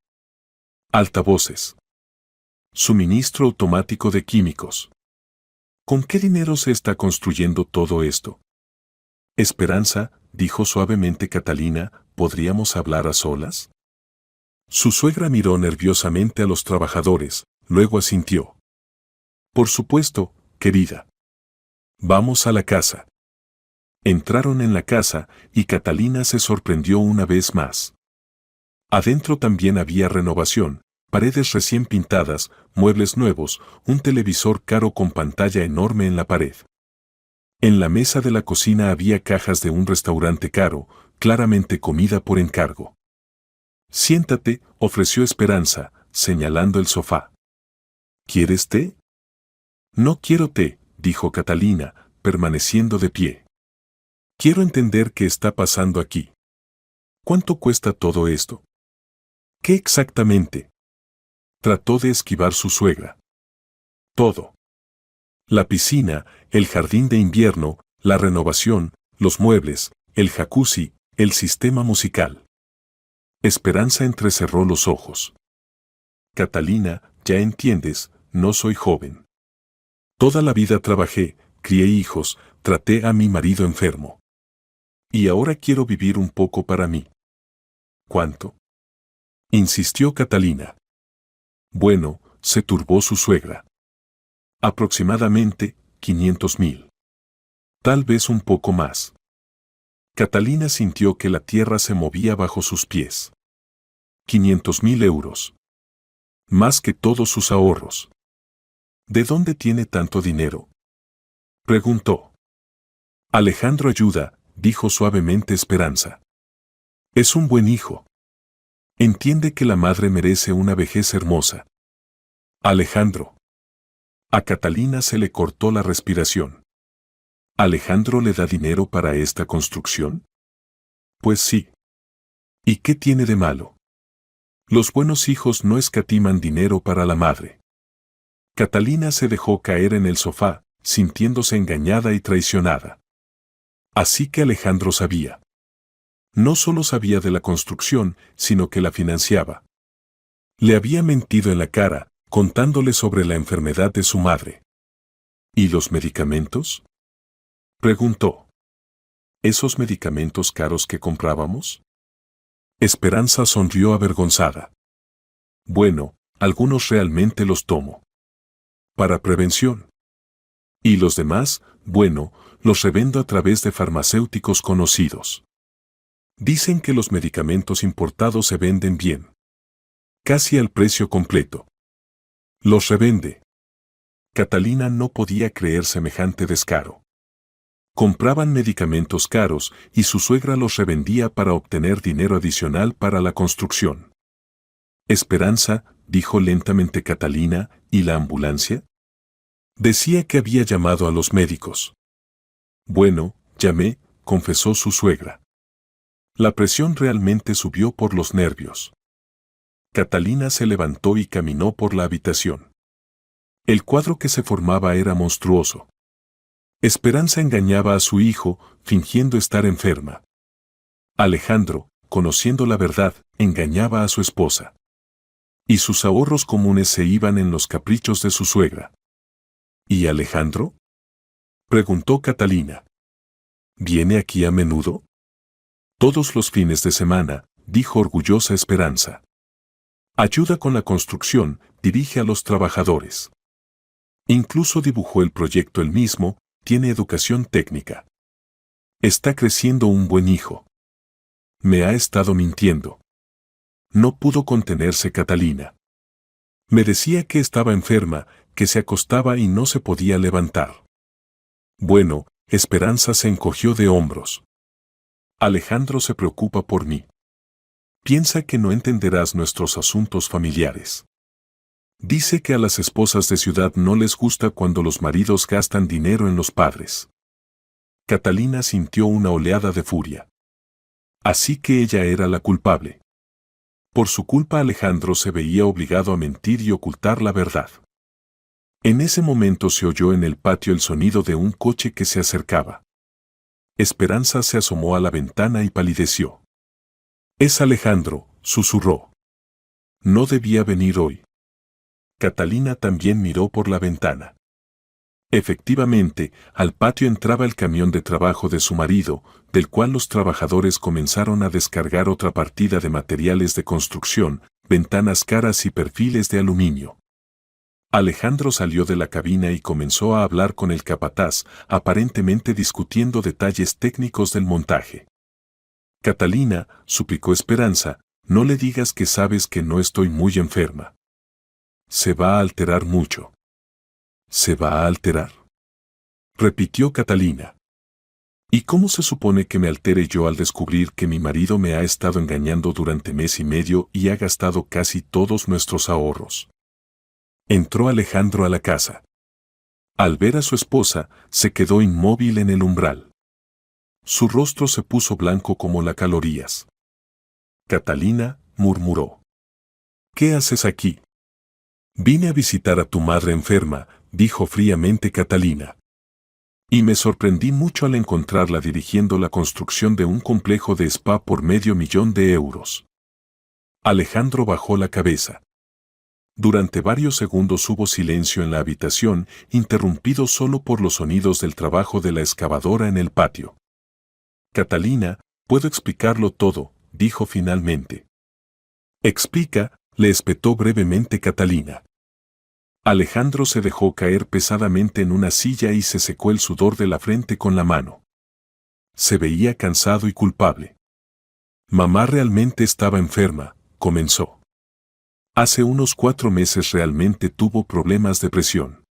Speaker 1: Altavoces. Suministro automático de químicos. ¿Con qué dinero se está construyendo todo esto? Esperanza, dijo suavemente Catalina, ¿podríamos hablar a solas? Su suegra miró nerviosamente a los trabajadores, luego asintió. Por supuesto, querida. Vamos a la casa. Entraron en la casa, y Catalina se sorprendió una vez más. Adentro también había renovación, paredes recién pintadas, muebles nuevos, un televisor caro con pantalla enorme en la pared. En la mesa de la cocina había cajas de un restaurante caro, claramente comida por encargo. Siéntate, ofreció Esperanza, señalando el sofá. ¿Quieres té? No quiero té, dijo Catalina, permaneciendo de pie. Quiero entender qué está pasando aquí. ¿Cuánto cuesta todo esto? ¿Qué exactamente? Trató de esquivar su suegra. Todo. La piscina, el jardín de invierno, la renovación, los muebles, el jacuzzi, el sistema musical. Esperanza entrecerró los ojos. Catalina, ya entiendes, no soy joven. Toda la vida trabajé, crié hijos, traté a mi marido enfermo. Y ahora quiero vivir un poco para mí. ¿Cuánto?, insistió Catalina. Bueno, se turbó su suegra. Aproximadamente 500.000. Tal vez un poco más. Catalina sintió que la tierra se movía bajo sus pies. 500.000 euros. Más que todos sus ahorros. ¿De dónde tiene tanto dinero?, preguntó. Alejandro ayuda, dijo suavemente Esperanza. Es un buen hijo. Entiende que la madre merece una vejez hermosa. Alejandro. A Catalina se le cortó la respiración. ¿Alejandro le da dinero para esta construcción? Pues sí. ¿Y qué tiene de malo? Los buenos hijos no escatiman dinero para la madre. Catalina se dejó caer en el sofá, sintiéndose engañada y traicionada. Así que Alejandro sabía. No solo sabía de la construcción, sino que la financiaba. Le había mentido en la cara, contándole sobre la enfermedad de su madre. ¿Y los medicamentos?, preguntó. ¿Esos medicamentos caros que comprábamos? Esperanza sonrió avergonzada. Bueno, algunos realmente los tomo. Para prevención. Y los demás, bueno, los revendo a través de farmacéuticos conocidos. Dicen que los medicamentos importados se venden bien. Casi al precio completo. Los revende. Catalina no podía creer semejante descaro. Compraban medicamentos caros y su suegra los revendía para obtener dinero adicional para la construcción. Esperanza, dijo lentamente Catalina, ¿y la ambulancia? Decía que había llamado a los médicos. Bueno, llamé, confesó su suegra. La presión realmente subió por los nervios. Catalina se levantó y caminó por la habitación. El cuadro que se formaba era monstruoso. Esperanza engañaba a su hijo, fingiendo estar enferma. Alejandro, conociendo la verdad, engañaba a su esposa. Y sus ahorros comunes se iban en los caprichos de su suegra. ¿Y Alejandro?, preguntó Catalina. ¿Viene aquí a menudo? Todos los fines de semana, dijo orgullosa Esperanza. Ayuda con la construcción, dirige a los trabajadores. Incluso dibujó el proyecto él mismo, tiene educación técnica. Está creciendo un buen hijo. Me ha estado mintiendo. No pudo contenerse Catalina. Me decía que estaba enferma, que se acostaba y no se podía levantar. Bueno, Esperanza se encogió de hombros. Alejandro se preocupa por mí. Piensa que no entenderás nuestros asuntos familiares. Dice que a las esposas de ciudad no les gusta cuando los maridos gastan dinero en los padres. Catalina sintió una oleada de furia. Así que ella era la culpable. Por su culpa Alejandro se veía obligado a mentir y ocultar la verdad. En ese momento se oyó en el patio el sonido de un coche que se acercaba. Esperanza se asomó a la ventana y palideció. «Es Alejandro», susurró. «No debía venir hoy». Catalina también miró por la ventana. Efectivamente, al patio entraba el camión de trabajo de su marido, del cual los trabajadores comenzaron a descargar otra partida de materiales de construcción, ventanas caras y perfiles de aluminio. Alejandro salió de la cabina y comenzó a hablar con el capataz, aparentemente discutiendo detalles técnicos del montaje. «Catalina», suplicó Esperanza, «no le digas que sabes que no estoy muy enferma. Se va a alterar mucho». «¿Se va a alterar?», repitió Catalina. «¿Y cómo se supone que me altere yo al descubrir que mi marido me ha estado engañando durante mes y medio y ha gastado casi todos nuestros ahorros?» Entró Alejandro a la casa. Al ver a su esposa, se quedó inmóvil en el umbral. Su rostro se puso blanco como las calorías. «Catalina», murmuró. «¿Qué haces aquí?» «Vine a visitar a tu madre enferma», dijo fríamente Catalina. «Y me sorprendí mucho al encontrarla dirigiendo la construcción de un complejo de spa por $500,000. Alejandro bajó la cabeza. Durante varios segundos hubo silencio en la habitación, interrumpido solo por los sonidos del trabajo de la excavadora en el patio. Catalina, puedo explicarlo todo, dijo finalmente. Explica, le espetó brevemente Catalina. Alejandro se dejó caer pesadamente en una silla y se secó el sudor de la frente con la mano. Se veía cansado y culpable. Mamá realmente estaba enferma, comenzó. Hace unos 4 meses realmente tuvo problemas de presión.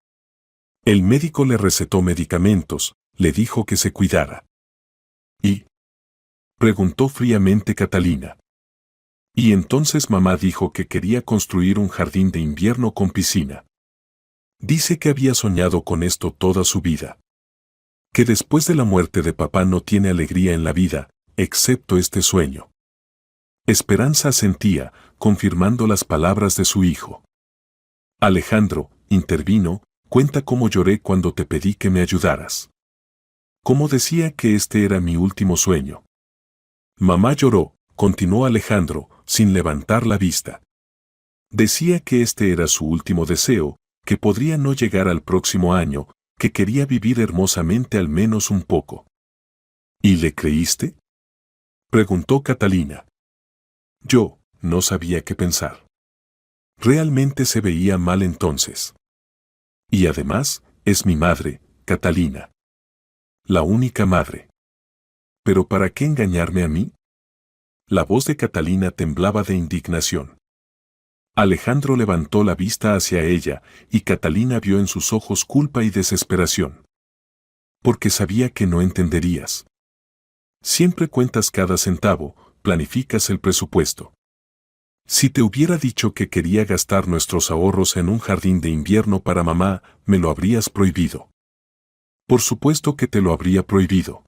Speaker 1: El médico le recetó medicamentos, le dijo que se cuidara. ¿Y? Preguntó fríamente Catalina. Y entonces mamá dijo que quería construir un jardín de invierno con piscina. Dice que había soñado con esto toda su vida. Que después de la muerte de papá no tiene alegría en la vida, excepto este sueño. Esperanza asentía, confirmando las palabras de su hijo. Alejandro, intervino, cuenta cómo lloré cuando te pedí que me ayudaras. Cómo decía que este era mi último sueño. Mamá lloró, continuó Alejandro, sin levantar la vista. Decía que este era su último deseo, que podría no llegar al próximo año, que quería vivir hermosamente al menos un poco. ¿Y le creíste? Preguntó Catalina. Yo, no sabía qué pensar. Realmente se veía mal entonces. Y además, es mi madre, Catalina. La única madre. ¿Pero para qué engañarme a mí? La voz de Catalina temblaba de indignación. Alejandro levantó la vista hacia ella, y Catalina vio en sus ojos culpa y desesperación. Porque sabía que no entenderías. Siempre cuentas cada centavo, planificas el presupuesto. Si te hubiera dicho que quería gastar nuestros ahorros en un jardín de invierno para mamá, me lo habrías prohibido. Por supuesto que te lo habría prohibido.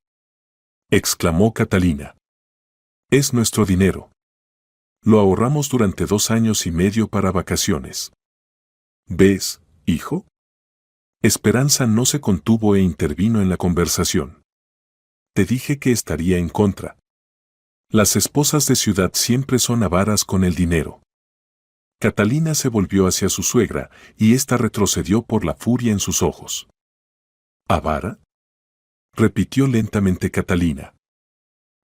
Speaker 1: Exclamó Catalina. Es nuestro dinero. Lo ahorramos durante 2 años y medio para vacaciones. ¿Ves, hijo? Esperanza no se contuvo e intervino en la conversación. Te dije que estaría en contra. Las esposas de ciudad siempre son avaras con el dinero. Catalina se volvió hacia su suegra, y ésta retrocedió por la furia en sus ojos. ¿Avara? Repitió lentamente Catalina.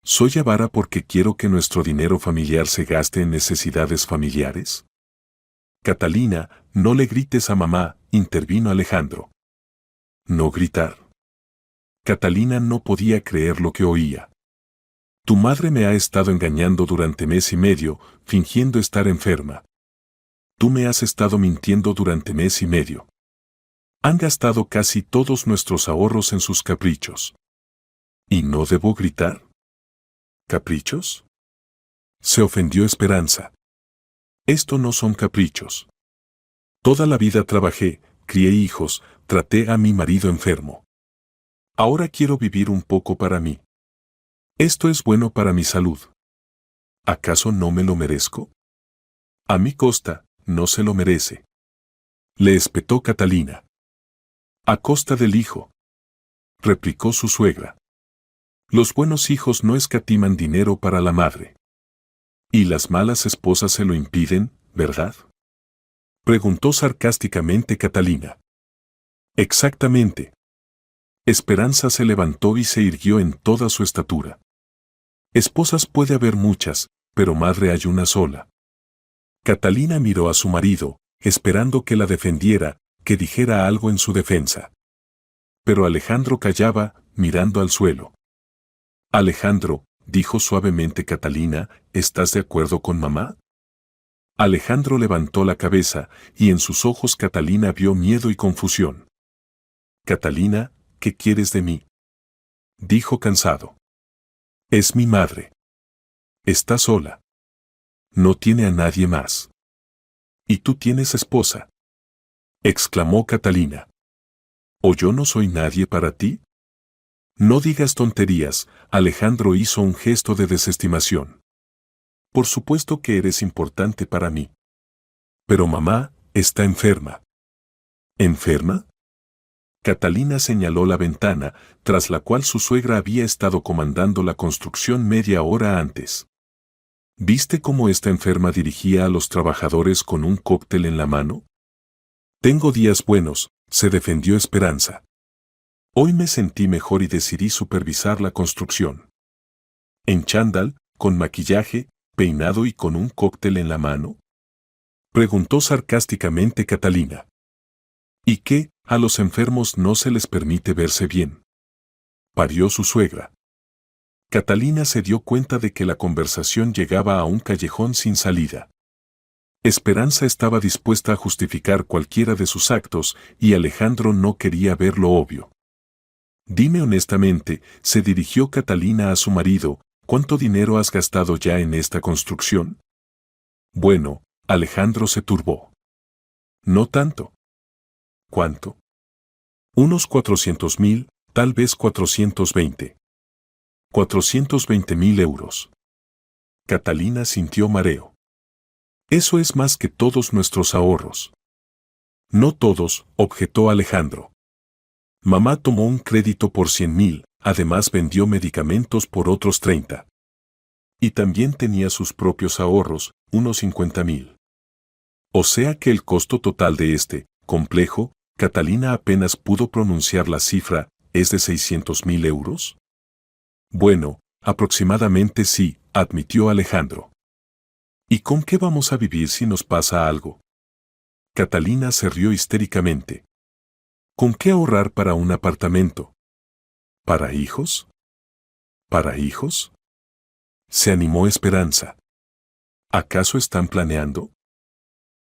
Speaker 1: ¿Soy avara porque quiero que nuestro dinero familiar se gaste en necesidades familiares? Catalina, no le grites a mamá, intervino Alejandro. No gritar. Catalina no podía creer lo que oía. Tu madre me ha estado engañando durante mes y medio, fingiendo estar enferma. Tú me has estado mintiendo durante mes y medio. Han gastado casi todos nuestros ahorros en sus caprichos. ¿Y no debo gritar? ¿Caprichos? Se ofendió Esperanza. Esto no son caprichos. Toda la vida trabajé, crié hijos, traté a mi marido enfermo. Ahora quiero vivir un poco para mí. Esto es bueno para mi salud. ¿Acaso no me lo merezco? A mi costa, no se lo merece. Le espetó Catalina. A costa del hijo. Replicó su suegra. Los buenos hijos no escatiman dinero para la madre. Y las malas esposas se lo impiden, ¿verdad? Preguntó sarcásticamente Catalina. Exactamente. Esperanza se levantó y se irguió en toda su estatura. Esposas puede haber muchas, pero madre hay una sola. Catalina miró a su marido, esperando que la defendiera, que dijera algo en su defensa. Pero Alejandro callaba, mirando al suelo. Alejandro, dijo suavemente Catalina, ¿estás de acuerdo con mamá? Alejandro levantó la cabeza, y en sus ojos Catalina vio miedo y confusión. Catalina, ¿qué quieres de mí? Dijo cansado. Es mi madre. Está sola. No tiene a nadie más. ¿Y tú tienes esposa? Exclamó Catalina. ¿O yo no soy nadie para ti? No digas tonterías, Alejandro hizo un gesto de desestimación. Por supuesto que eres importante para mí. Pero mamá está enferma. ¿Enferma? Catalina señaló la ventana, tras la cual su suegra había estado comandando la construcción media hora antes. ¿Viste cómo esta enferma dirigía a los trabajadores con un cóctel en la mano? Tengo días buenos, se defendió Esperanza. Hoy me sentí mejor y decidí supervisar la construcción. ¿En chándal, con maquillaje, peinado y con un cóctel en la mano?, preguntó sarcásticamente Catalina. ¿Y qué, a los enfermos no se les permite verse bien?, parió su suegra. Catalina se dio cuenta de que la conversación llegaba a un callejón sin salida. Esperanza estaba dispuesta a justificar cualquiera de sus actos y Alejandro no quería ver lo obvio. Dime honestamente, se dirigió Catalina a su marido, ¿cuánto dinero has gastado ya en esta construcción? Bueno, Alejandro se turbó. No tanto. ¿Cuánto? Unos 400.000, tal vez 420. 420.000 euros. Catalina sintió mareo. Eso es más que todos nuestros ahorros. No todos, objetó Alejandro. Mamá tomó un crédito por 100.000, además vendió medicamentos por otros 30. Y también tenía sus propios ahorros, unos 50.000. O sea que el costo total de este complejo, Catalina apenas pudo pronunciar la cifra, ¿es de 600.000 euros? Bueno, aproximadamente sí, admitió Alejandro. ¿Y con qué vamos a vivir si nos pasa algo? Catalina se rió histéricamente. ¿Con qué ahorrar para un apartamento? ¿Para hijos? ¿Para hijos?, se animó Esperanza. ¿Acaso están planeando?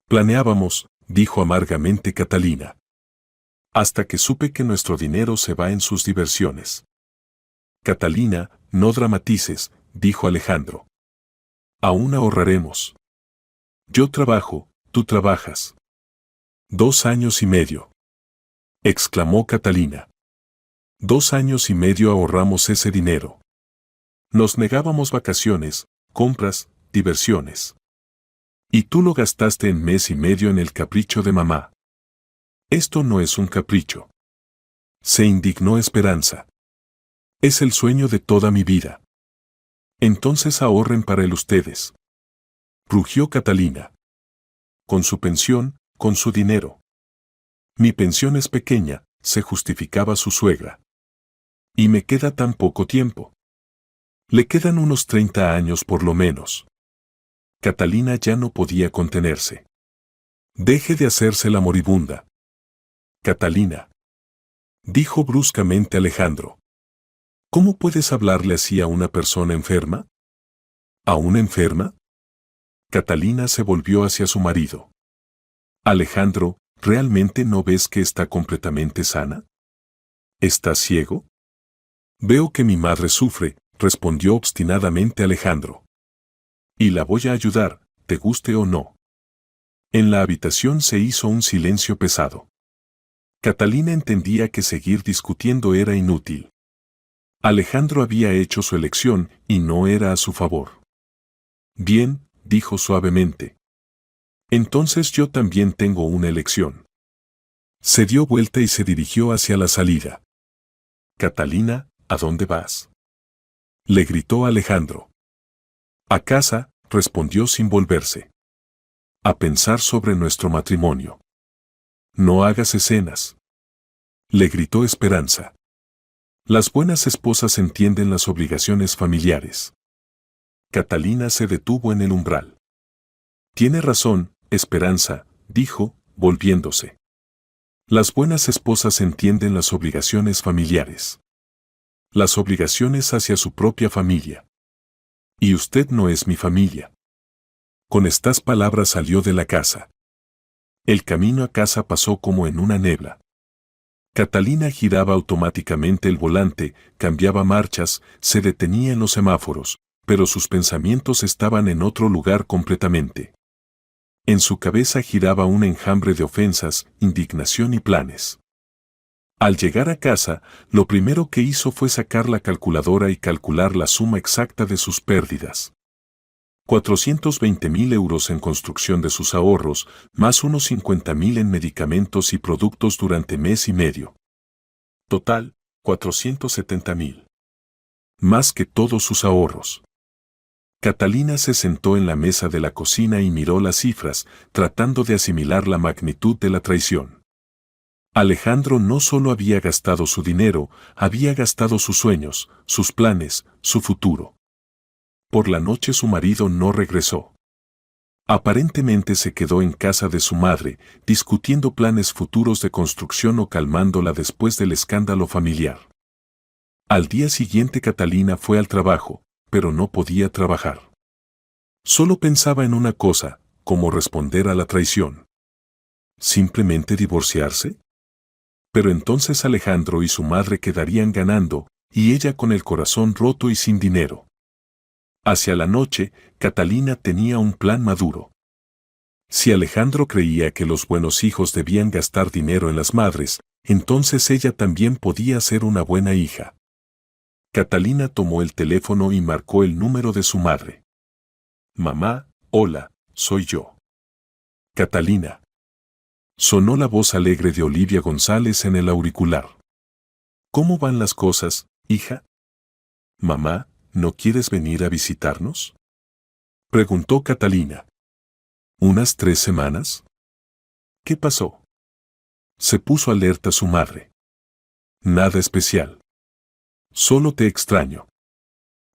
Speaker 1: Planeábamos, dijo amargamente Catalina. Hasta que supe que nuestro dinero se va en sus diversiones. Catalina, no dramatices, dijo Alejandro. Aún ahorraremos. Yo trabajo, tú trabajas. 2 años y medio. Exclamó Catalina. 2 años y medio ahorramos ese dinero. Nos negábamos vacaciones, compras, diversiones. Y tú lo gastaste en mes y medio en el capricho de mamá. Esto no es un capricho. Se indignó Esperanza. Es el sueño de toda mi vida. Entonces ahorren para él ustedes. Rugió Catalina. Con su pensión, con su dinero. Mi pensión es pequeña, se justificaba su suegra. Y me queda tan poco tiempo. Le quedan unos 30 años por lo menos. Catalina ya no podía contenerse. Deje de hacerse la moribunda. Catalina, dijo bruscamente Alejandro. ¿Cómo puedes hablarle así a una persona enferma? ¿A una enferma? Catalina se volvió hacia su marido. Alejandro, ¿realmente no ves que está completamente sana? ¿Estás ciego? Veo que mi madre sufre, respondió obstinadamente Alejandro. Y la voy a ayudar, te guste o no. En la habitación se hizo un silencio pesado. Catalina entendía que seguir discutiendo era inútil. Alejandro había hecho su elección y no era a su favor. Bien, dijo suavemente. Entonces yo también tengo una elección. Se dio vuelta y se dirigió hacia la salida. Catalina, ¿a dónde vas?, le gritó Alejandro. A casa, respondió sin volverse. A pensar sobre nuestro matrimonio. No hagas escenas, le gritó Esperanza. Las buenas esposas entienden las obligaciones familiares. Catalina se detuvo en el umbral. Tiene razón, Esperanza, dijo, volviéndose. Las buenas esposas entienden las obligaciones familiares. Las obligaciones hacia su propia familia. Y usted no es mi familia. Con estas palabras salió de la casa. El camino a casa pasó como en una niebla. Catalina giraba automáticamente el volante, cambiaba marchas, se detenía en los semáforos, pero sus pensamientos estaban en otro lugar completamente. En su cabeza giraba un enjambre de ofensas, indignación y planes. Al llegar a casa, lo primero que hizo fue sacar la calculadora y calcular la suma exacta de sus pérdidas. 420.000 euros en construcción de sus ahorros, más unos 50.000 en medicamentos y productos durante mes y medio. Total, 470.000. Más que todos sus ahorros. Catalina se sentó en la mesa de la cocina y miró las cifras, tratando de asimilar la magnitud de la traición. Alejandro no solo había gastado su dinero, había gastado sus sueños, sus planes, su futuro. Por la noche su marido no regresó. Aparentemente se quedó en casa de su madre, discutiendo planes futuros de construcción o calmándola después del escándalo familiar. Al día siguiente Catalina fue al trabajo, pero no podía trabajar. Solo pensaba en una cosa, cómo responder a la traición. ¿Simplemente divorciarse? Pero entonces Alejandro y su madre quedarían ganando, y ella con el corazón roto y sin dinero. Hacia la noche, Catalina tenía un plan maduro. Si Alejandro creía que los buenos hijos debían gastar dinero en las madres, entonces ella también podía ser una buena hija. Catalina tomó el teléfono y marcó el número de su madre. Mamá, hola, soy yo. Catalina. Sonó la voz alegre de Olivia González en el auricular. ¿Cómo van las cosas, hija? Mamá, ¿no quieres venir a visitarnos? Preguntó Catalina. ¿Unas 3 semanas? ¿Qué pasó? Se puso alerta su madre. Nada especial. Solo te extraño.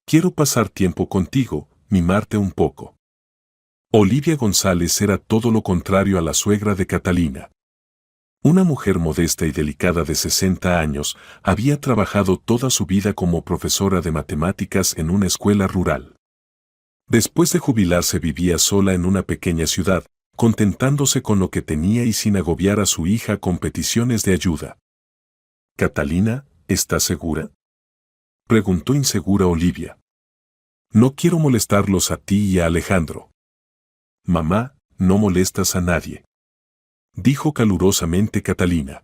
Speaker 1: Quiero pasar tiempo contigo, mimarte un poco. Olivia González era todo lo contrario a la suegra de Catalina. Una mujer modesta y delicada de 60 años, había trabajado toda su vida como profesora de matemáticas en una escuela rural. Después de jubilarse vivía sola en una pequeña ciudad, contentándose con lo que tenía y sin agobiar a su hija con peticiones de ayuda. Catalina, ¿estás segura? Preguntó insegura Olivia. No quiero molestarlos a ti y a Alejandro. Mamá, no molestas a nadie. Dijo calurosamente Catalina.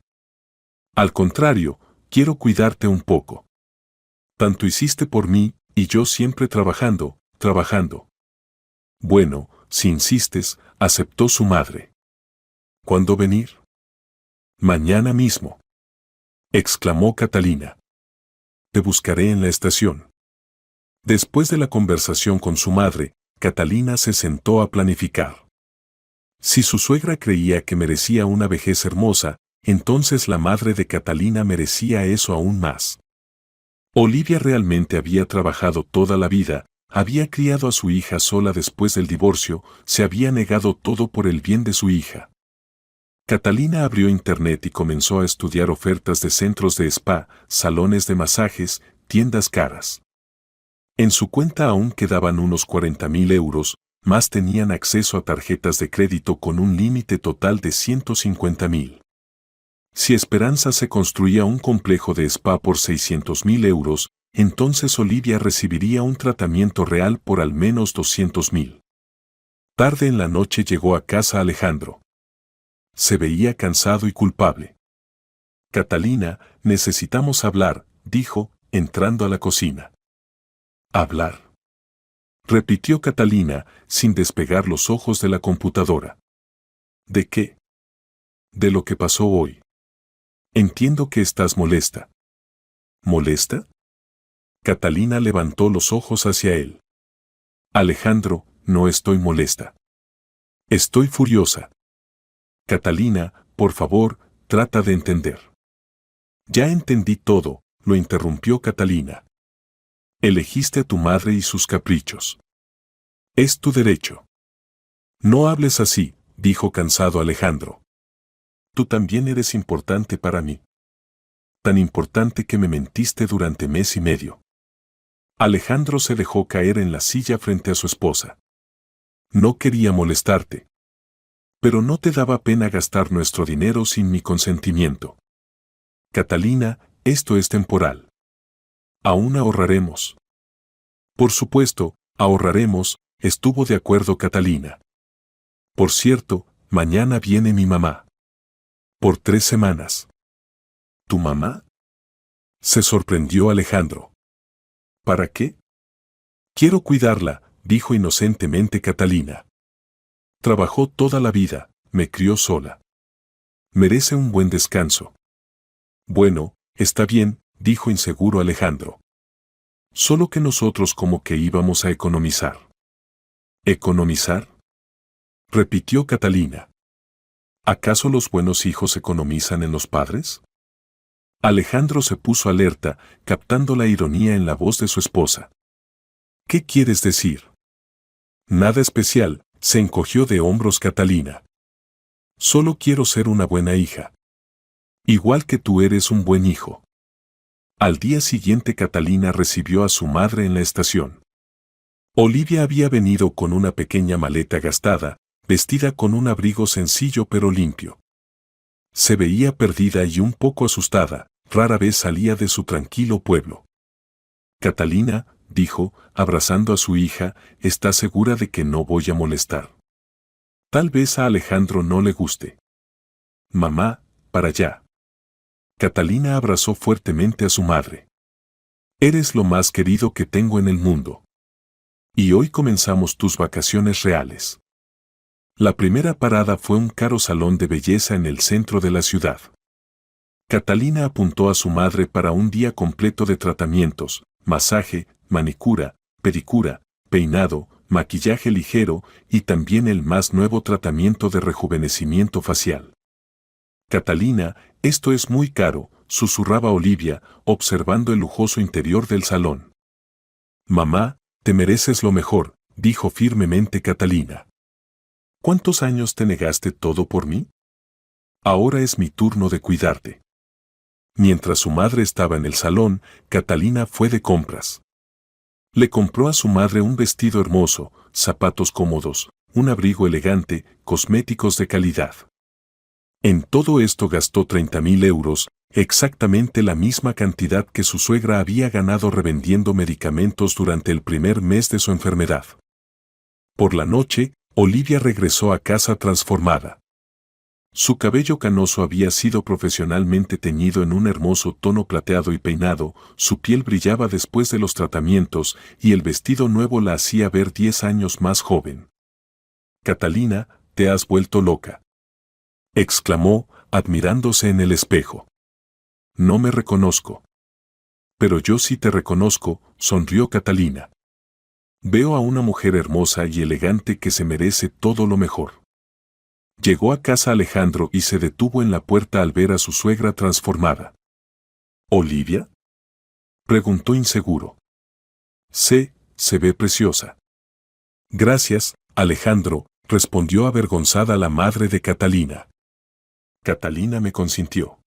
Speaker 1: Al contrario, quiero cuidarte un poco. Tanto hiciste por mí, y yo siempre trabajando. Bueno, si insistes, aceptó su madre. ¿Cuándo venir? Mañana mismo. Exclamó Catalina. Te buscaré en la estación. Después de la conversación con su madre, Catalina se sentó a planificar. Si su suegra creía que merecía una vejez hermosa, entonces la madre de Catalina merecía eso aún más. Olivia realmente había trabajado toda la vida, había criado a su hija sola después del divorcio, se había negado todo por el bien de su hija. Catalina abrió internet y comenzó a estudiar ofertas de centros de spa, salones de masajes, tiendas caras. En su cuenta aún quedaban unos 40.000 euros, más tenían acceso a tarjetas de crédito con un límite total de 150.000. Si Esperanza se construía un complejo de spa por 600.000 euros, entonces Olivia recibiría un tratamiento real por al menos 200.000. Tarde en la noche llegó a casa Alejandro. Se veía cansado y culpable. Catalina, necesitamos hablar, dijo, entrando a la cocina. ¿Hablar? Repitió Catalina, sin despegar los ojos de la computadora. ¿De qué? De lo que pasó hoy. Entiendo que estás molesta. ¿Molesta? Catalina levantó los ojos hacia él. Alejandro, no estoy molesta. Estoy furiosa. Catalina, por favor, trata de entender. Ya entendí todo, lo interrumpió Catalina. Elegiste a tu madre y sus caprichos. Es tu derecho. No hables así, dijo cansado Alejandro. Tú también eres importante para mí. Tan importante que me mentiste durante mes y medio. Alejandro se dejó caer en la silla frente a su esposa. No quería molestarte. Pero no te daba pena gastar nuestro dinero sin mi consentimiento. Catalina, esto es temporal. Aún ahorraremos. Por supuesto, ahorraremos, estuvo de acuerdo Catalina. Por cierto, mañana viene mi mamá. Por 3 semanas. ¿Tu mamá? Se sorprendió Alejandro. ¿Para qué? Quiero cuidarla, dijo inocentemente Catalina. Trabajó toda la vida, me crió sola. Merece un buen descanso. Bueno, está bien, dijo inseguro Alejandro. Solo que nosotros como que íbamos a economizar. ¿Economizar?, repitió Catalina. ¿Acaso los buenos hijos economizan en los padres? Alejandro se puso alerta, captando la ironía en la voz de su esposa. ¿Qué quieres decir? Nada especial, se encogió de hombros Catalina. Solo quiero ser una buena hija. Igual que tú eres un buen hijo. Al día siguiente Catalina recibió a su madre en la estación. Olivia había venido con una pequeña maleta gastada, vestida con un abrigo sencillo pero limpio. Se veía perdida y un poco asustada, rara vez salía de su tranquilo pueblo. Catalina, dijo, abrazando a su hija, ¿está segura de que no voy a molestar? Tal vez a Alejandro no le guste. Mamá, para allá. Catalina abrazó fuertemente a su madre. Eres lo más querido que tengo en el mundo. Y hoy comenzamos tus vacaciones reales. La primera parada fue un caro salón de belleza en el centro de la ciudad. Catalina apuntó a su madre para un día completo de tratamientos, masaje, manicura, pedicura, peinado, maquillaje ligero y también el más nuevo tratamiento de rejuvenecimiento facial. Catalina, esto es muy caro, susurraba Olivia, observando el lujoso interior del salón. Mamá, te mereces lo mejor, dijo firmemente Catalina. ¿Cuántos años te negaste todo por mí? Ahora es mi turno de cuidarte. Mientras su madre estaba en el salón, Catalina fue de compras. Le compró a su madre un vestido hermoso, zapatos cómodos, un abrigo elegante, cosméticos de calidad. En todo esto gastó 30.000 euros, exactamente la misma cantidad que su suegra había ganado revendiendo medicamentos durante el primer mes de su enfermedad. Por la noche, Olivia regresó a casa transformada. Su cabello canoso había sido profesionalmente teñido en un hermoso tono plateado y peinado, su piel brillaba después de los tratamientos y el vestido nuevo la hacía ver 10 años más joven. Catalina, te has vuelto loca, exclamó, admirándose en el espejo. No me reconozco. Pero yo sí te reconozco, sonrió Catalina. Veo a una mujer hermosa y elegante que se merece todo lo mejor. Llegó a casa Alejandro y se detuvo en la puerta al ver a su suegra transformada. ¿Olivia?, preguntó inseguro. Se ve preciosa. Gracias, Alejandro, respondió avergonzada la madre de Catalina. Catalina me consintió.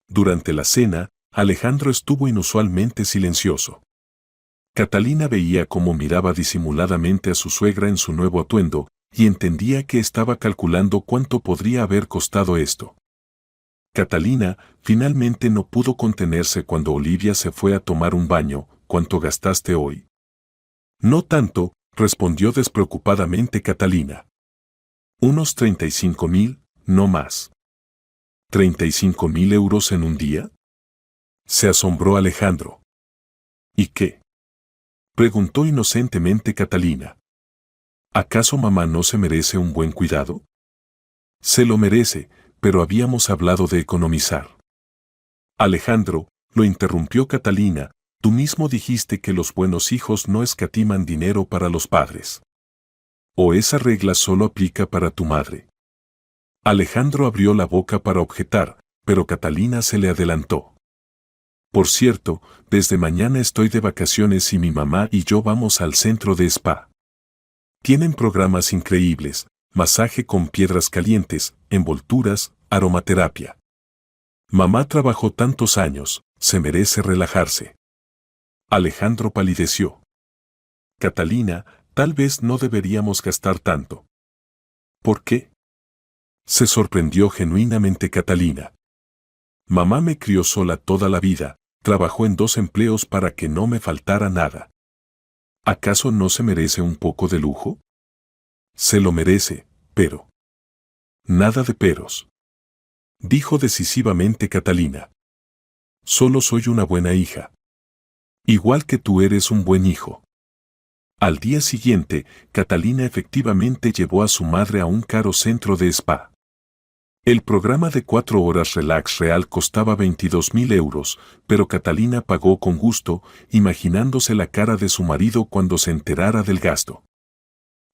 Speaker 1: Durante la cena, Alejandro estuvo inusualmente silencioso. Catalina veía cómo miraba disimuladamente a su suegra en su nuevo atuendo, y entendía que estaba calculando cuánto podría haber costado esto. Catalina finalmente no pudo contenerse cuando Olivia se fue a tomar un baño. ¿Cuánto gastaste hoy? No tanto, respondió despreocupadamente Catalina. Unos 35.000, no más. ¿35.000 euros en un día? Se asombró Alejandro. ¿Y qué?, preguntó inocentemente Catalina. ¿Acaso mamá no se merece un buen cuidado? Se lo merece, pero habíamos hablado de economizar. Alejandro, lo interrumpió Catalina, tú mismo dijiste que los buenos hijos no escatiman dinero para los padres. ¿O esa regla solo aplica para tu madre? Alejandro abrió la boca para objetar, pero Catalina se le adelantó. Por cierto, desde mañana estoy de vacaciones y mi mamá y yo vamos al centro de spa. Tienen programas increíbles, masaje con piedras calientes, envolturas, aromaterapia. Mamá trabajó tantos años, se merece relajarse. Alejandro palideció. Catalina, tal vez no deberíamos gastar tanto. ¿Por qué?, se sorprendió genuinamente Catalina. Mamá me crió sola toda la vida, trabajó en 2 empleos para que no me faltara nada. ¿Acaso no se merece un poco de lujo? Se lo merece, pero... Nada de peros, dijo decisivamente Catalina. Solo soy una buena hija. Igual que tú eres un buen hijo. Al día siguiente, Catalina efectivamente llevó a su madre a un caro centro de spa. El programa de 4 horas Relax Real costaba 22.000 euros, pero Catalina pagó con gusto, imaginándose la cara de su marido cuando se enterara del gasto.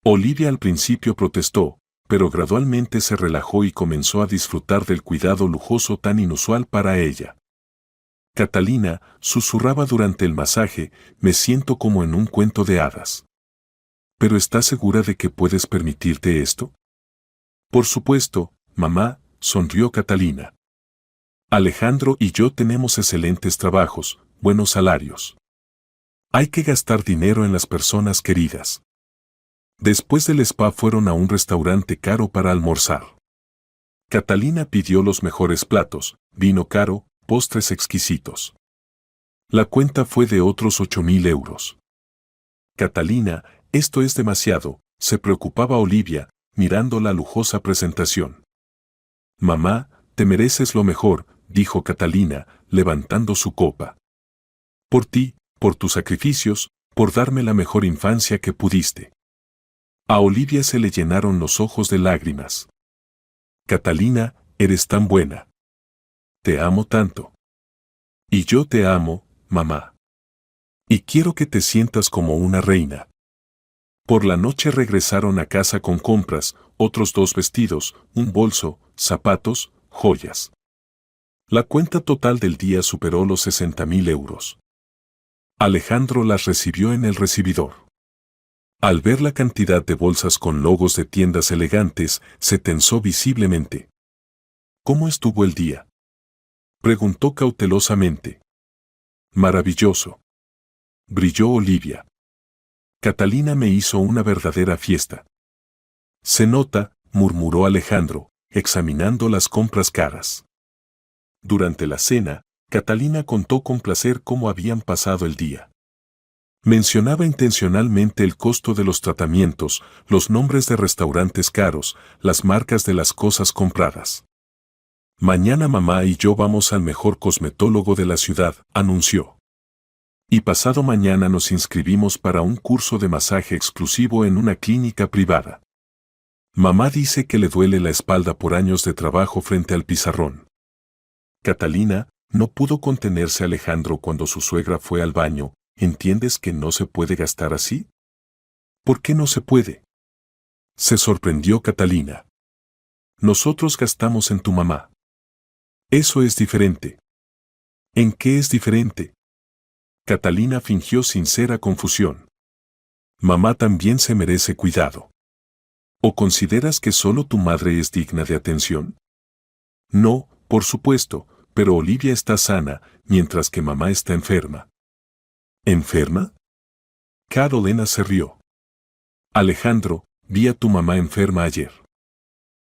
Speaker 1: Olivia al principio protestó, pero gradualmente se relajó y comenzó a disfrutar del cuidado lujoso tan inusual para ella. Catalina susurraba durante el masaje, me siento como en un cuento de hadas. ¿Pero estás segura de que puedes permitirte esto? Por supuesto, mamá, sonrió Catalina. Alejandro y yo tenemos excelentes trabajos, buenos salarios. Hay que gastar dinero en las personas queridas. Después del spa fueron a un restaurante caro para almorzar. Catalina pidió los mejores platos, vino caro, postres exquisitos. La cuenta fue de otros 8.000 euros. Catalina, esto es demasiado, se preocupaba Olivia, mirando la lujosa presentación. Mamá, te mereces lo mejor, dijo Catalina, levantando su copa. Por ti, por tus sacrificios, por darme la mejor infancia que pudiste. A Olivia se le llenaron los ojos de lágrimas. Catalina, eres tan buena. Te amo tanto. Y yo te amo, mamá. Y quiero que te sientas como una reina. Por la noche regresaron a casa con compras, otros 2 vestidos, un bolso, zapatos, joyas. La cuenta total del día superó los 60.000 euros. Alejandro las recibió en el recibidor. Al ver la cantidad de bolsas con logos de tiendas elegantes, se tensó visiblemente. ¿Cómo estuvo el día?, preguntó cautelosamente. Maravilloso. Brilló Olivia. Catalina me hizo una verdadera fiesta. Se nota, murmuró Alejandro, examinando las compras caras. Durante la cena, Catalina contó con placer cómo habían pasado el día. Mencionaba intencionalmente el costo de los tratamientos, los nombres de restaurantes caros, las marcas de las cosas compradas. Mañana mamá y yo vamos al mejor cosmetólogo de la ciudad, anunció. Y pasado mañana nos inscribimos para un curso de masaje exclusivo en una clínica privada. Mamá dice que le duele la espalda por años de trabajo frente al pizarrón. Catalina no pudo contenerse Alejandro cuando su suegra fue al baño. ¿Entiendes que no se puede gastar así? ¿Por qué no se puede?, se sorprendió Catalina. Nosotros gastamos en tu mamá. Eso es diferente. ¿En qué es diferente? Catalina fingió sincera confusión. Mamá también se merece cuidado. ¿O consideras que solo tu madre es digna de atención? No, por supuesto, pero Olivia está sana, mientras que mamá está enferma. ¿Enferma? Carolina se rió. Alejandro, vi a tu mamá enferma ayer.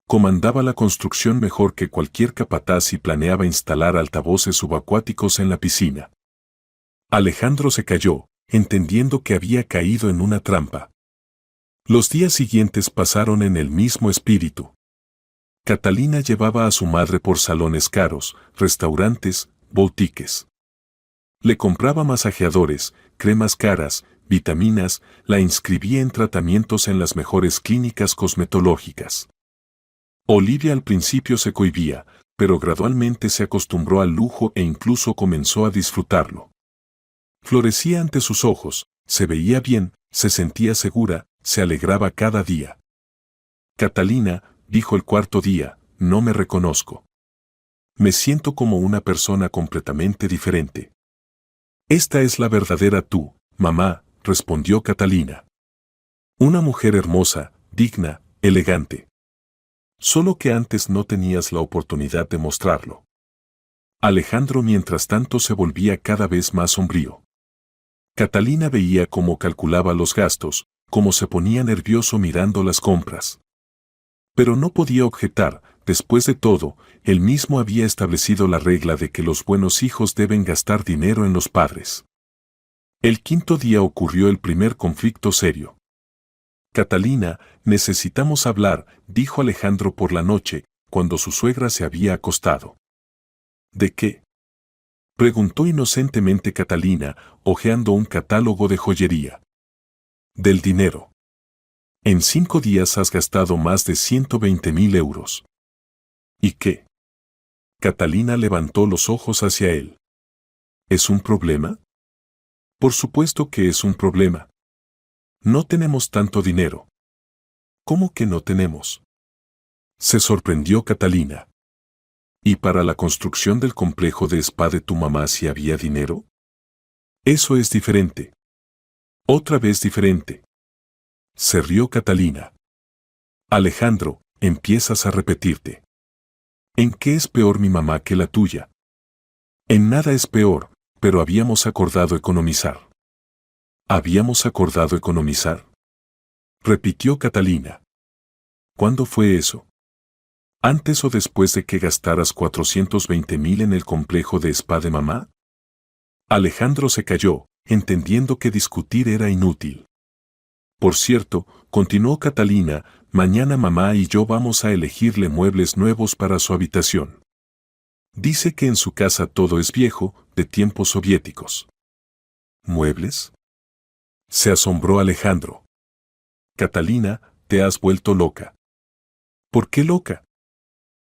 Speaker 1: Comandaba la construcción mejor que cualquier capataz y planeaba instalar altavoces subacuáticos en la piscina. Alejandro se calló, entendiendo que había caído en una trampa. Los días siguientes pasaron en el mismo espíritu. Catalina llevaba a su madre por salones caros, restaurantes, boutiques. Le compraba masajeadores, cremas caras, vitaminas, la inscribía en tratamientos en las mejores clínicas cosmetológicas. Olivia al principio se cohibía, pero gradualmente se acostumbró al lujo e incluso comenzó a disfrutarlo. Florecía ante sus ojos, se veía bien, se sentía segura, se alegraba cada día. Catalina, dijo el 4.º día, no me reconozco. Me siento como una persona completamente diferente. Esta es la verdadera tú, mamá, respondió Catalina. Una mujer hermosa, digna, elegante. Solo que antes no tenías la oportunidad de mostrarlo. Alejandro mientras tanto se volvía cada vez más sombrío. Catalina veía cómo calculaba los gastos, cómo se ponía nervioso mirando las compras. Pero no podía objetar, después de todo, él mismo había establecido la regla de que los buenos hijos deben gastar dinero en los padres. El 5.º día ocurrió el primer conflicto serio. Catalina, necesitamos hablar, dijo Alejandro por la noche, cuando su suegra se había acostado. ¿De qué?, preguntó inocentemente Catalina, hojeando un catálogo de joyería. Del dinero. En 5 días has gastado más de 120.000 euros. ¿Y qué? Catalina levantó los ojos hacia él. ¿Es un problema? Por supuesto que es un problema. No tenemos tanto dinero. ¿Cómo que no tenemos? Se sorprendió Catalina. ¿Y para la construcción del complejo de spa de tu mamá si había dinero? Eso es diferente. Otra vez diferente. Se rió Catalina. Alejandro, empiezas a repetirte. ¿En qué es peor mi mamá que la tuya? En nada es peor, pero habíamos acordado economizar. ¿Habíamos acordado economizar? Repitió Catalina. ¿Cuándo fue eso? ¿Antes o después de que gastaras 420,000 en el complejo de spa de mamá? Alejandro se calló, entendiendo que discutir era inútil. Por cierto, continuó Catalina, mañana mamá y yo vamos a elegirle muebles nuevos para su habitación. Dice que en su casa todo es viejo, de tiempos soviéticos. ¿Muebles? Se asombró Alejandro. Catalina, te has vuelto loca. ¿Por qué loca?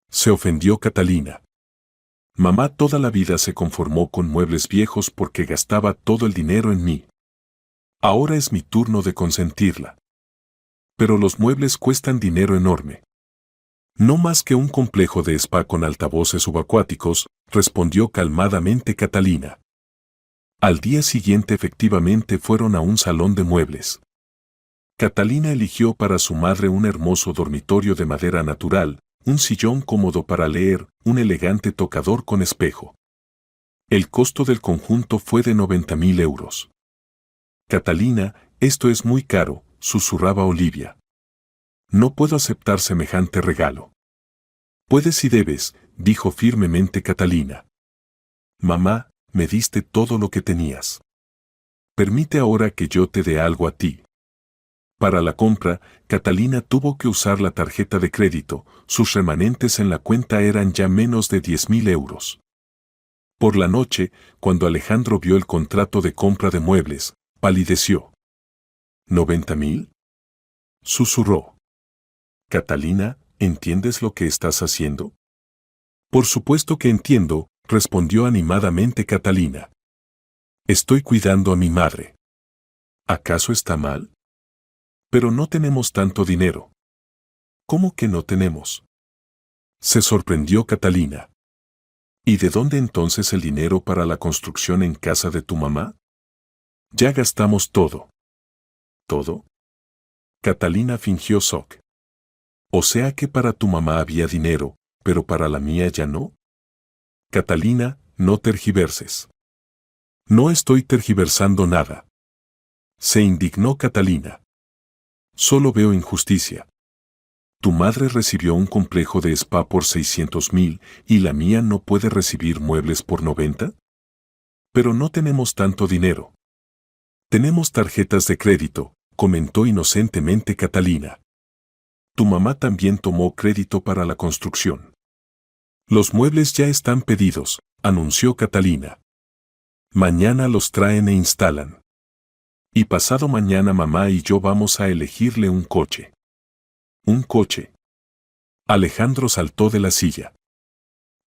Speaker 1: Se ofendió Catalina. Mamá toda la vida se conformó con muebles viejos porque gastaba todo el dinero en mí. Ahora es mi turno de consentirla. Pero los muebles cuestan dinero enorme. No más que un complejo de spa con altavoces subacuáticos, respondió calmadamente Catalina. Al día siguiente efectivamente fueron a un salón de muebles. Catalina eligió para su madre un hermoso dormitorio de madera natural, un sillón cómodo para leer, un elegante tocador con espejo. El costo del conjunto fue de 90,000 euros. Catalina, esto es muy caro, susurraba Olivia. No puedo aceptar semejante regalo. Puedes si debes, dijo firmemente Catalina. Mamá, me diste todo lo que tenías. Permite ahora que yo te dé algo a ti. Para la compra, Catalina tuvo que usar la tarjeta de crédito, sus remanentes en la cuenta eran ya menos de 10,000 euros. Por la noche, cuando Alejandro vio el contrato de compra de muebles, palideció. ¿90,000? Susurró. Catalina, ¿entiendes lo que estás haciendo? Por supuesto que entiendo, respondió animadamente Catalina. Estoy cuidando a mi madre. ¿Acaso está mal? Pero no tenemos tanto dinero. ¿Cómo que no tenemos? Se sorprendió Catalina. ¿Y de dónde entonces el dinero para la construcción en casa de tu mamá? Ya gastamos todo. ¿Todo? Catalina fingió shock. O sea que para tu mamá había dinero, pero para la mía ya no. Catalina, no tergiverses. No estoy tergiversando nada. Se indignó Catalina. Solo veo injusticia. Tu madre recibió un complejo de spa por 600,000 y la mía no puede recibir muebles por 90. Pero no tenemos tanto dinero. Tenemos tarjetas de crédito, comentó inocentemente Catalina. Tu mamá también tomó crédito para la construcción. Los muebles ya están pedidos, anunció Catalina. Mañana los traen e instalan. Y pasado mañana mamá y yo vamos a elegirle un coche. ¿Un coche? Alejandro saltó de la silla.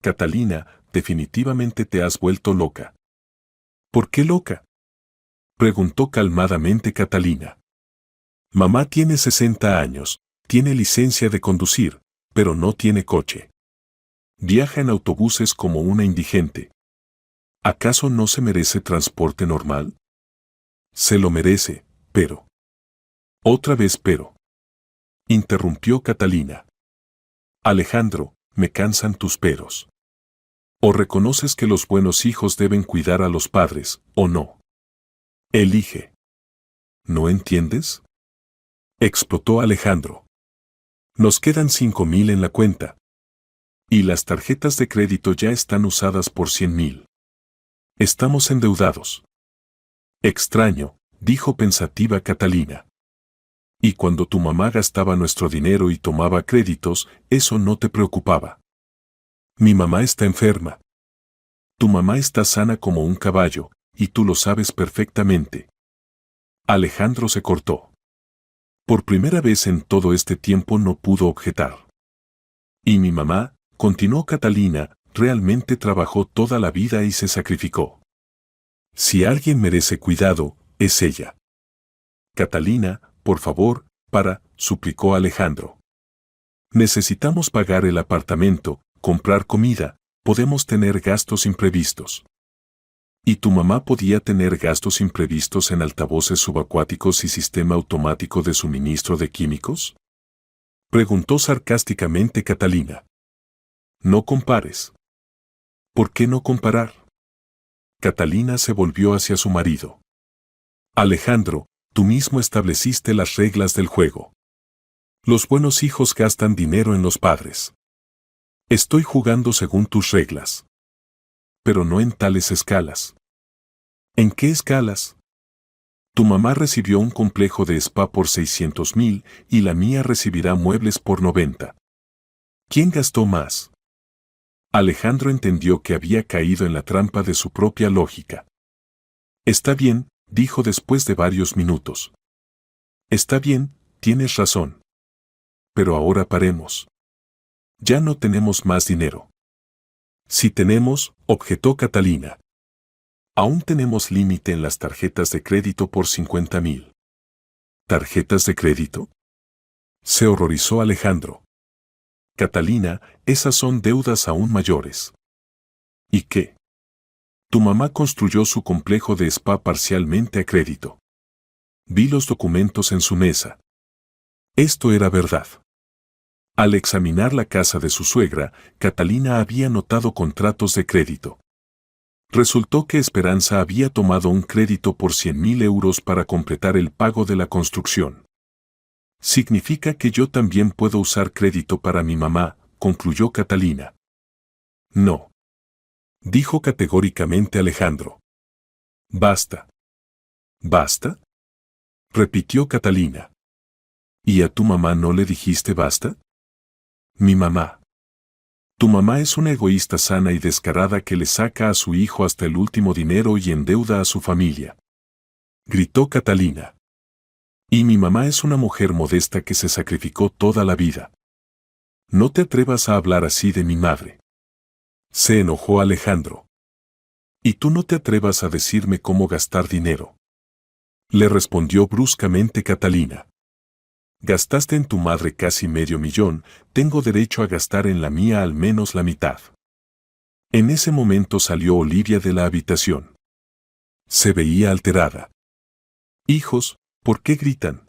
Speaker 1: Catalina, definitivamente te has vuelto loca. ¿Por qué loca? Preguntó calmadamente Catalina. Mamá tiene 60 años, tiene licencia de conducir, pero no tiene coche. Viaja en autobuses como una indigente. ¿Acaso no se merece transporte normal? Se lo merece, pero. Otra vez pero. Interrumpió Catalina. Alejandro, me cansan tus peros. O reconoces que los buenos hijos deben cuidar a los padres, o no. Elige. ¿No entiendes? Explotó Alejandro. Nos quedan 5,000 en la cuenta. Y las tarjetas de crédito ya están usadas por 100,000. Estamos endeudados. Extraño, dijo pensativa Catalina. Y cuando tu mamá gastaba nuestro dinero y tomaba créditos, eso no te preocupaba. Mi mamá está enferma. Tu mamá está sana como un caballo, y tú lo sabes perfectamente. Alejandro se cortó. Por primera vez en todo este tiempo no pudo objetar. Y mi mamá, continuó Catalina, realmente trabajó toda la vida y se sacrificó. Si alguien merece cuidado, es ella. Catalina, por favor, suplicó Alejandro. Necesitamos pagar el apartamento, comprar comida, podemos tener gastos imprevistos. ¿Y tu mamá podía tener gastos imprevistos en altavoces subacuáticos y sistema automático de suministro de químicos? Preguntó sarcásticamente Catalina. No compares. ¿Por qué no comparar? Catalina se volvió hacia su marido. Alejandro, tú mismo estableciste las reglas del juego. Los buenos hijos gastan dinero en los padres. Estoy jugando según tus reglas. Pero no en tales escalas. ¿En qué escalas? Tu mamá recibió un complejo de spa por 600,000 y la mía recibirá muebles por 90. ¿Quién gastó más? Alejandro entendió que había caído en la trampa de su propia lógica. Está bien, dijo después de varios minutos. Está bien, tienes razón. Pero ahora paremos. Ya no tenemos más dinero. Si tenemos, objetó Catalina. Aún tenemos límite en las tarjetas de crédito por 50,000. ¿Tarjetas de crédito? Se horrorizó Alejandro. Catalina, esas son deudas aún mayores. ¿Y qué? Tu mamá construyó su complejo de spa parcialmente a crédito. Vi los documentos en su mesa. Esto era verdad. Al examinar la casa de su suegra, Catalina había notado contratos de crédito. Resultó que Esperanza había tomado un crédito por 100,000 euros para completar el pago de la construcción. Significa que yo también puedo usar crédito para mi mamá, concluyó Catalina. No. Dijo categóricamente Alejandro. Basta. ¿Basta? Repitió Catalina. ¿Y a tu mamá no le dijiste basta? Mi mamá. Tu mamá es una egoísta sana y descarada que le saca a su hijo hasta el último dinero y endeuda a su familia. Gritó Catalina. Y mi mamá es una mujer modesta que se sacrificó toda la vida. No te atrevas a hablar así de mi madre. Se enojó Alejandro. Y tú no te atrevas a decirme cómo gastar dinero. Le respondió bruscamente Catalina. Gastaste en tu madre casi $500,000, tengo derecho a gastar en la mía al menos la mitad. En ese momento salió Olivia de la habitación. Se veía alterada. Hijos, ¿por qué gritan?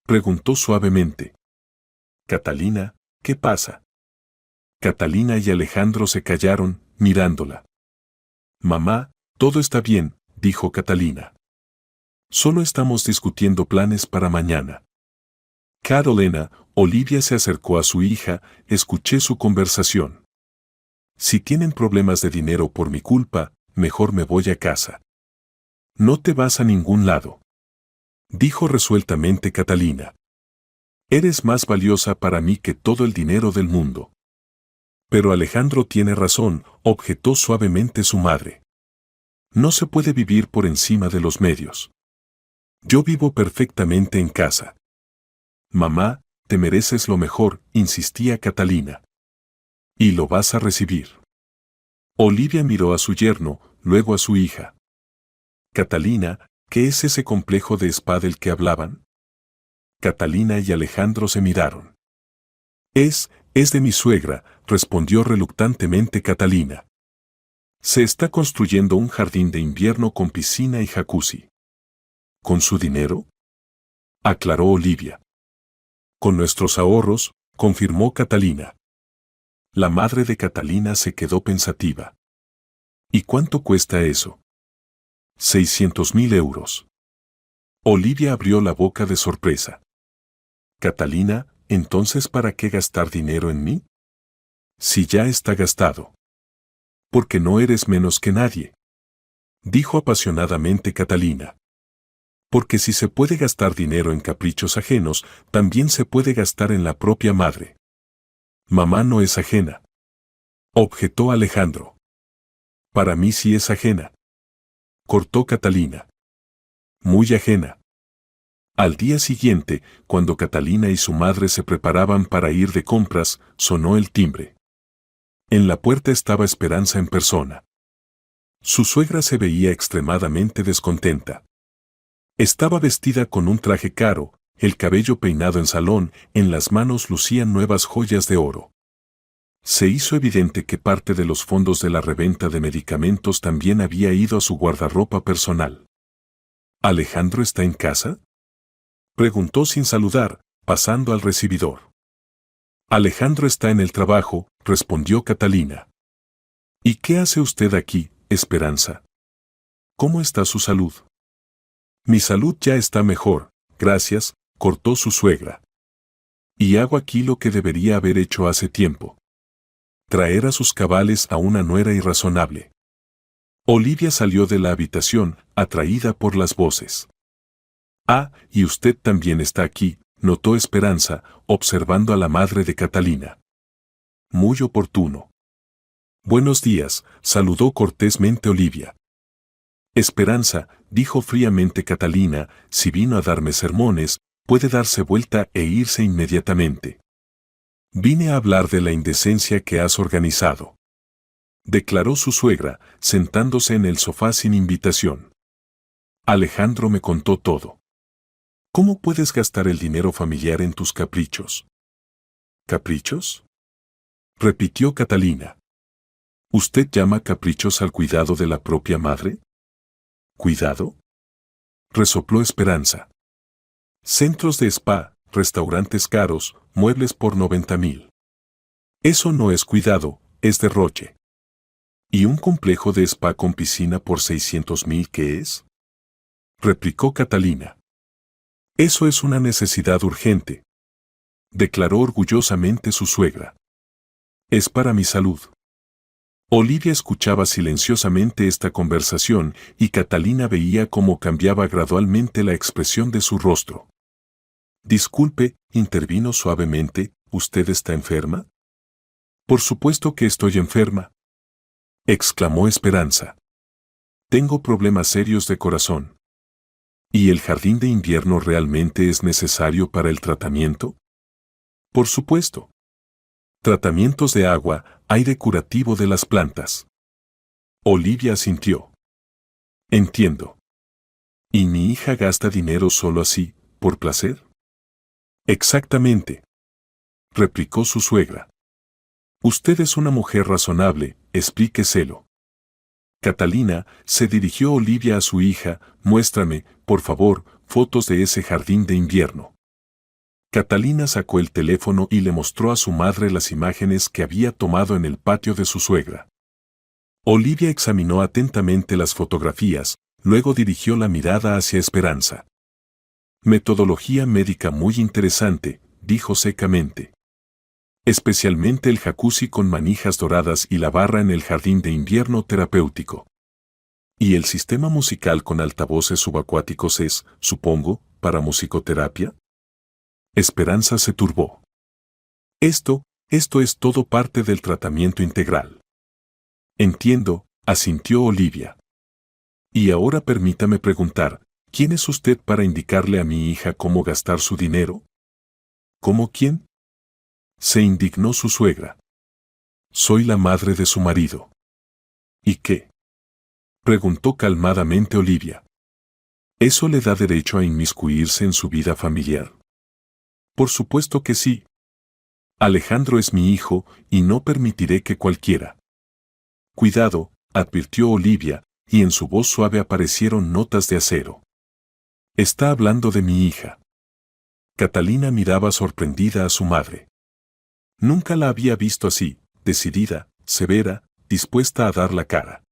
Speaker 1: Preguntó suavemente. Catalina, ¿qué pasa? Catalina y Alejandro se callaron, mirándola. Mamá, todo está bien, dijo Catalina. Solo estamos discutiendo planes para mañana. Carolina, Olivia se acercó a su hija, escuché su conversación. Si tienen problemas de dinero por mi culpa, mejor me voy a casa. No te vas a ningún lado. Dijo resueltamente Catalina. Eres más valiosa para mí que todo el dinero del mundo. Pero Alejandro tiene razón, objetó suavemente su madre. No se puede vivir por encima de los medios. Yo vivo perfectamente en casa. Mamá, te mereces lo mejor, insistía Catalina. Y lo vas a recibir. Olivia miró a su yerno, luego a su hija. Catalina, ¿qué es ese complejo de spa del que hablaban? Catalina y Alejandro se miraron. Es de mi suegra, respondió reluctantemente Catalina. Se está construyendo un jardín de invierno con piscina y jacuzzi. ¿Con su dinero? Aclaró Olivia. Con nuestros ahorros, confirmó Catalina. La madre de Catalina se quedó pensativa. ¿Y cuánto cuesta eso? 600,000 euros. Olivia abrió la boca de sorpresa. Catalina, ¿entonces para qué gastar dinero en mí? Si ya está gastado. Porque no eres menos que nadie. Dijo apasionadamente Catalina. Porque si se puede gastar dinero en caprichos ajenos, también se puede gastar en la propia madre. Mamá no es ajena. Objetó Alejandro. Para mí sí es ajena. Cortó Catalina. Muy ajena. Al día siguiente, cuando Catalina y su madre se preparaban para ir de compras, sonó el timbre. En la puerta estaba Esperanza en persona. Su suegra se veía extremadamente descontenta. Estaba vestida con un traje caro, el cabello peinado en salón, en las manos lucían nuevas joyas de oro. Se hizo evidente que parte de los fondos de la reventa de medicamentos también había ido a su guardarropa personal. ¿Alejandro está en casa?, preguntó sin saludar, pasando al recibidor. Alejandro está en el trabajo, respondió Catalina. ¿Y qué hace usted aquí, Esperanza? ¿Cómo está su salud? Mi salud ya está mejor, gracias, cortó su suegra. Y hago aquí lo que debería haber hecho hace tiempo. Traer a sus cabales a una nuera irrazonable. Olivia salió de la habitación, atraída por las voces. Ah, y usted también está aquí, notó Esperanza, observando a la madre de Catalina. Muy oportuno. Buenos días, saludó cortésmente Olivia. Esperanza, dijo fríamente Catalina, si vino a darme sermones, puede darse vuelta e irse inmediatamente. Vine a hablar de la indecencia que has organizado, declaró su suegra, sentándose en el sofá sin invitación. Alejandro me contó todo. ¿Cómo puedes gastar el dinero familiar en tus caprichos? ¿Caprichos?, repitió Catalina. ¿Usted llama caprichos al cuidado de la propia madre? ¿Cuidado?, resopló Esperanza. Centros de spa, restaurantes caros, muebles por 90,000. Eso no es cuidado, es derroche. ¿Y un complejo de spa con piscina por 600,000 qué es?, replicó Catalina. Eso es una necesidad urgente, declaró orgullosamente su suegra. Es para mi salud. Olivia escuchaba silenciosamente esta conversación y Catalina veía cómo cambiaba gradualmente la expresión de su rostro. Disculpe, intervino suavemente, ¿usted está enferma? Por supuesto que estoy enferma, exclamó Esperanza. Tengo problemas serios de corazón. ¿Y el jardín de invierno realmente es necesario para el tratamiento? Por supuesto. Tratamientos de agua, aire curativo de las plantas. Olivia asintió. Entiendo. ¿Y mi hija gasta dinero solo así, por placer? Exactamente, replicó su suegra. Usted es una mujer razonable, explíqueselo. Catalina, se dirigió Olivia a su hija, muéstrame, por favor, fotos de ese jardín de invierno. Catalina sacó el teléfono y le mostró a su madre las imágenes que había tomado en el patio de su suegra. Olivia examinó atentamente las fotografías, luego dirigió la mirada hacia Esperanza. Metodología médica muy interesante, dijo secamente. Especialmente el jacuzzi con manijas doradas y la barra en el jardín de invierno terapéutico. ¿Y el sistema musical con altavoces subacuáticos es, supongo, para musicoterapia? Esperanza se turbó. Esto es todo parte del tratamiento integral. Entiendo, asintió Olivia. Y ahora permítame preguntar, ¿quién es usted para indicarle a mi hija cómo gastar su dinero? ¿Cómo quién?, se indignó su suegra. Soy la madre de su marido. ¿Y qué?, preguntó calmadamente Olivia. ¿Eso le da derecho a inmiscuirse en su vida familiar? Por supuesto que sí. Alejandro es mi hijo y no permitiré que cualquiera. Cuidado, advirtió Olivia, y en su voz suave aparecieron notas de acero. Está hablando de mi hija. Catalina miraba sorprendida a su madre. Nunca la había visto así, decidida, severa, dispuesta a dar la cara.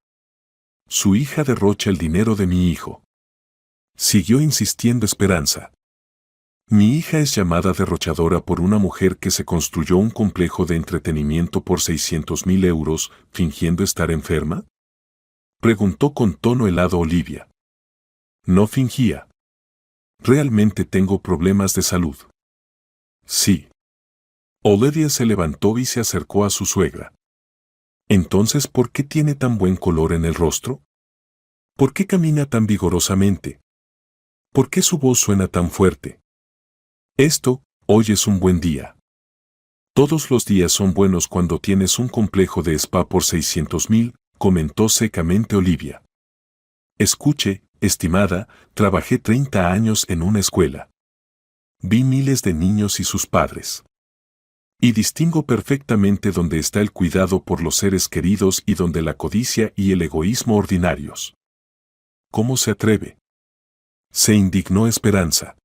Speaker 1: Su hija derrocha el dinero de mi hijo. Siguió insistiendo Esperanza. Mi hija es llamada derrochadora por una mujer que se construyó un complejo de entretenimiento por 600,000 euros, fingiendo estar enferma. Preguntó con tono helado Olivia. No fingía. Realmente tengo problemas de salud. Sí. Olivia se levantó y se acercó a su suegra. Entonces, ¿por qué tiene tan buen color en el rostro? ¿Por qué camina tan vigorosamente? ¿Por qué su voz suena tan fuerte? Hoy es un buen día. Todos los días son buenos cuando tienes un complejo de spa por 600,000, comentó secamente Olivia. Escuche, estimada, trabajé 30 años en una escuela. Vi miles de niños y sus padres. Y distingo perfectamente dónde está el cuidado por los seres queridos y dónde la codicia y el egoísmo ordinarios. ¿Cómo se atreve? Se indignó Esperanza.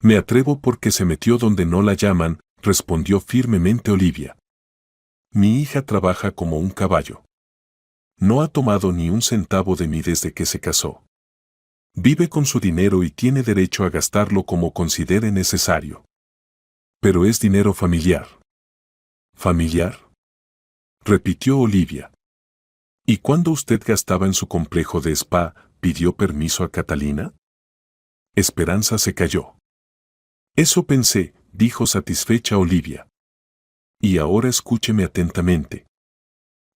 Speaker 1: Me atrevo porque se metió donde no la llaman, respondió firmemente Olivia. Mi hija trabaja como un caballo. No ha tomado ni un centavo de mí desde que se casó. Vive con su dinero y tiene derecho a gastarlo como considere necesario. Pero es dinero familiar. ¿Familiar? Repitió Olivia. ¿Y cuando usted gastaba en su complejo de spa, pidió permiso a Catalina? Esperanza se calló. Eso pensé, dijo satisfecha Olivia. Y ahora escúcheme atentamente.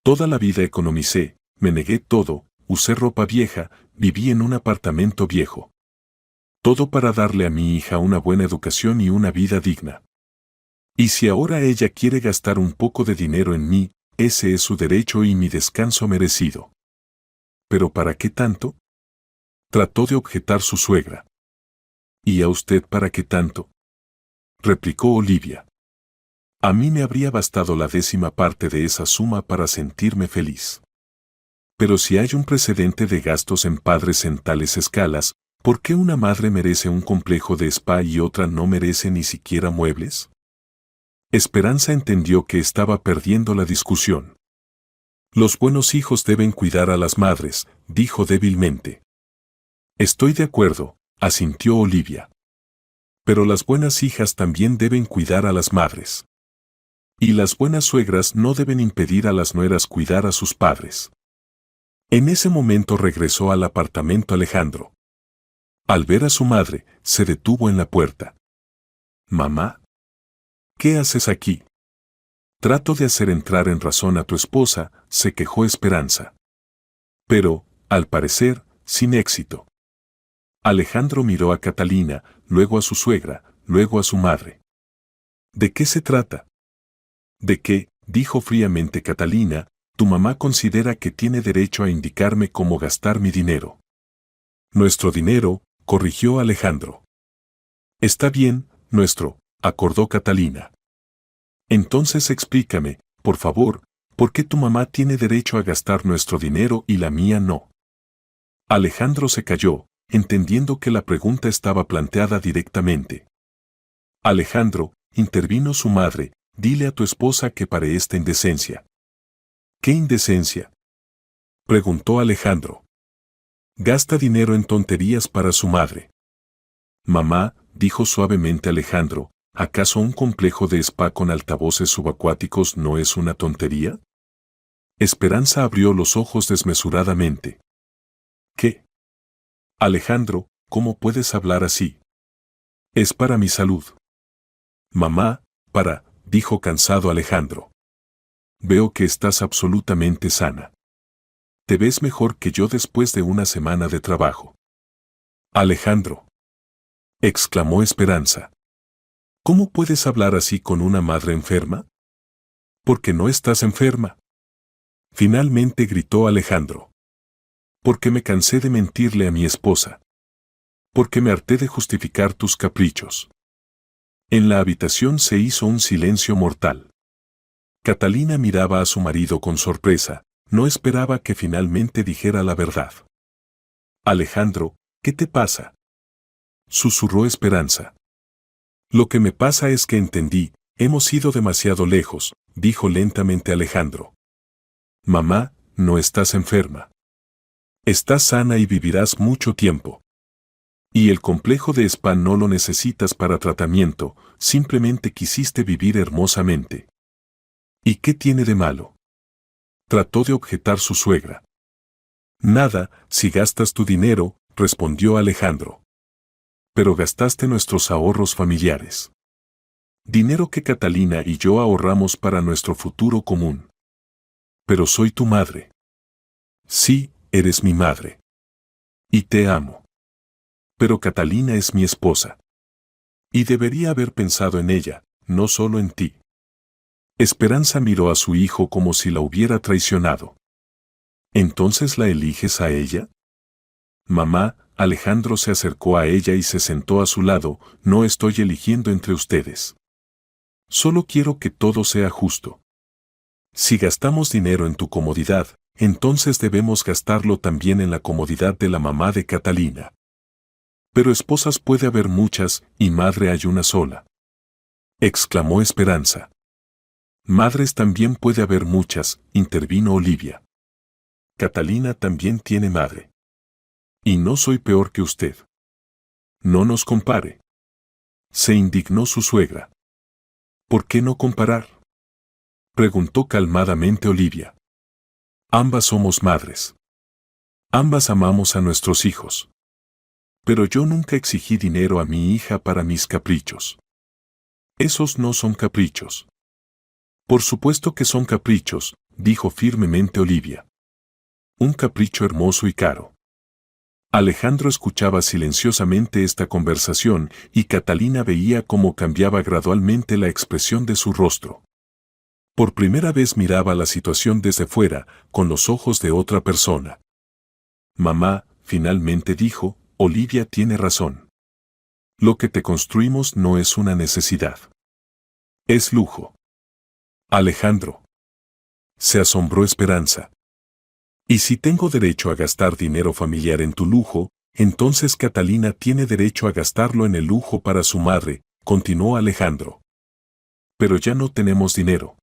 Speaker 1: Toda la vida economicé, me negué todo, usé ropa vieja, viví en un apartamento viejo. Todo para darle a mi hija una buena educación y una vida digna. Y si ahora ella quiere gastar un poco de dinero en mí, ese es su derecho y mi descanso merecido. ¿Pero para qué tanto? Trató de objetar su suegra. ¿Y a usted para qué tanto? Replicó Olivia. A mí me habría bastado la 10ª parte de esa suma para sentirme feliz. Pero si hay un precedente de gastos en padres en tales escalas, ¿por qué una madre merece un complejo de spa y otra no merece ni siquiera muebles? Esperanza entendió que estaba perdiendo la discusión. Los buenos hijos deben cuidar a las madres, dijo débilmente. Estoy de acuerdo, asintió Olivia. Pero las buenas hijas también deben cuidar a las madres. Y las buenas suegras no deben impedir a las nueras cuidar a sus padres. En ese momento regresó al apartamento Alejandro. Al ver a su madre, se detuvo en la puerta. «Mamá, ¿qué haces aquí?» «Trato de hacer entrar en razón a tu esposa», se quejó Esperanza. Pero, al parecer, sin éxito. Alejandro miró a Catalina, luego a su suegra, luego a su madre. «¿De qué se trata?» «¿De qué?», dijo fríamente Catalina, «tu mamá considera que tiene derecho a indicarme cómo gastar mi dinero». «Nuestro dinero», corrigió Alejandro. «Está bien, nuestro», acordó Catalina. «Entonces explícame, por favor, ¿por qué tu mamá tiene derecho a gastar nuestro dinero y la mía no?» Alejandro se calló, entendiendo que la pregunta estaba planteada directamente. «Alejandro», intervino su madre, «dile a tu esposa que pare esta indecencia». «¿Qué indecencia?», preguntó Alejandro. «Gasta dinero en tonterías para su madre». «Mamá», dijo suavemente Alejandro, ¿acaso un complejo de spa con altavoces subacuáticos no es una tontería? Esperanza abrió los ojos desmesuradamente. ¿Qué? Alejandro, ¿cómo puedes hablar así? Es para mi salud. Mamá, dijo cansado Alejandro. Veo que estás absolutamente sana. Te ves mejor que yo después de una semana de trabajo. Alejandro, exclamó Esperanza. ¿Cómo puedes hablar así con una madre enferma? Porque no estás enferma. Finalmente gritó Alejandro. Porque me cansé de mentirle a mi esposa. Porque me harté de justificar tus caprichos. En la habitación se hizo un silencio mortal. Catalina miraba a su marido con sorpresa, no esperaba que finalmente dijera la verdad. Alejandro, ¿qué te pasa?, susurró Esperanza. Lo que me pasa es que entendí, hemos ido demasiado lejos, dijo lentamente Alejandro. Mamá, no estás enferma. Estás sana y vivirás mucho tiempo. Y el complejo de spa no lo necesitas para tratamiento, simplemente quisiste vivir hermosamente. ¿Y qué tiene de malo?, trató de objetar su suegra. Nada, si gastas tu dinero, respondió Alejandro. Pero gastaste nuestros ahorros familiares. Dinero que Catalina y yo ahorramos para nuestro futuro común. Pero soy tu madre. Sí, eres mi madre. Y te amo. Pero Catalina es mi esposa. Y debería haber pensado en ella, no solo en ti. Esperanza miró a su hijo como si la hubiera traicionado. ¿Entonces la eliges a ella? Mamá, Alejandro se acercó a ella y se sentó a su lado. No estoy eligiendo entre ustedes. Solo quiero que todo sea justo. Si gastamos dinero en tu comodidad, entonces debemos gastarlo también en la comodidad de la mamá de Catalina. Pero esposas puede haber muchas, y madre hay una sola. Exclamó Esperanza. Madres también puede haber muchas, intervino Olivia. Catalina también tiene madre. Y no soy peor que usted. No nos compare. Se indignó su suegra. ¿Por qué no comparar? Preguntó calmadamente Olivia. Ambas somos madres. Ambas amamos a nuestros hijos. Pero yo nunca exigí dinero a mi hija para mis caprichos. Esos no son caprichos. Por supuesto que son caprichos, dijo firmemente Olivia. Un capricho hermoso y caro. Alejandro escuchaba silenciosamente esta conversación y Catalina veía cómo cambiaba gradualmente la expresión de su rostro. Por primera vez miraba la situación desde fuera, con los ojos de otra persona. Mamá, finalmente dijo, Olivia tiene razón. Lo que te construimos no es una necesidad. Es lujo. Alejandro. Se asombró Esperanza. Y si tengo derecho a gastar dinero familiar en tu lujo, entonces Catalina tiene derecho a gastarlo en el lujo para su madre, continuó Alejandro. Pero ya no tenemos dinero.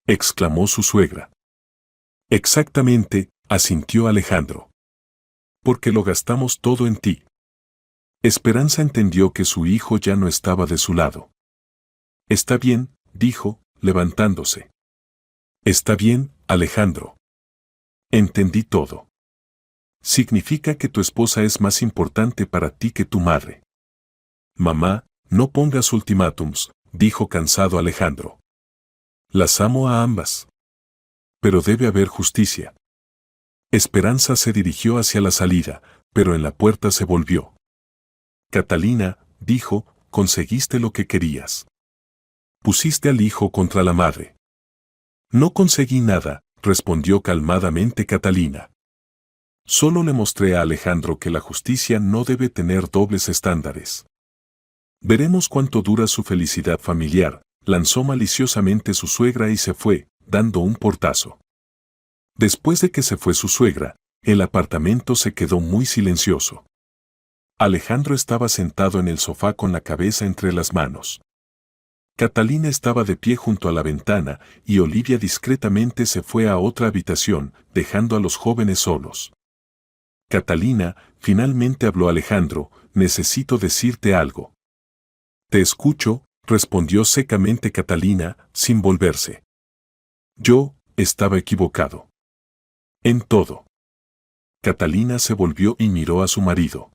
Speaker 1: Exclamó su suegra. Exactamente, asintió Alejandro. Porque lo gastamos todo en ti. Esperanza entendió que su hijo ya no estaba de su lado. Está bien, dijo, levantándose. Está bien, Alejandro. Entendí todo. Significa que tu esposa es más importante para ti que tu madre. Mamá, no pongas ultimátums, dijo cansado Alejandro. Las amo a ambas. Pero debe haber justicia. Esperanza se dirigió hacia la salida, pero en la puerta se volvió. Catalina, dijo, conseguiste lo que querías. Pusiste al hijo contra la madre. No conseguí nada, respondió calmadamente Catalina. Solo le mostré a Alejandro que la justicia no debe tener dobles estándares. Veremos cuánto dura su felicidad familiar, lanzó maliciosamente su suegra y se fue, dando un portazo. Después de que se fue su suegra, el apartamento se quedó muy silencioso. Alejandro estaba sentado en el sofá con la cabeza entre las manos. Catalina estaba de pie junto a la ventana y Olivia discretamente se fue a otra habitación, dejando a los jóvenes solos. Catalina, finalmente habló Alejandro, necesito decirte algo. Te escucho, respondió secamente Catalina, sin volverse. Yo, estaba equivocado. En todo. Catalina se volvió y miró a su marido.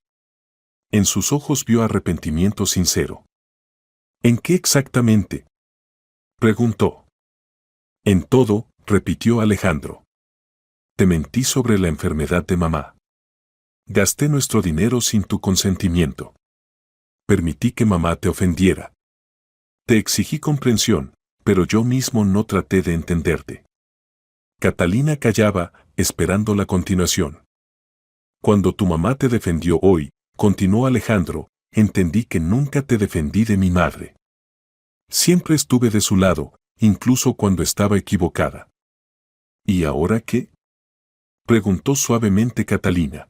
Speaker 1: En sus ojos vio arrepentimiento sincero. ¿En qué exactamente? Preguntó. En todo, repitió Alejandro. Te mentí sobre la enfermedad de mamá. Gasté nuestro dinero sin tu consentimiento. Permití que mamá te ofendiera. Te exigí comprensión, pero yo mismo no traté de entenderte. Catalina callaba, esperando la continuación. Cuando tu mamá te defendió hoy, continuó Alejandro, entendí que nunca te defendí de mi madre. Siempre estuve de su lado, incluso cuando estaba equivocada. ¿Y ahora qué? Preguntó suavemente Catalina.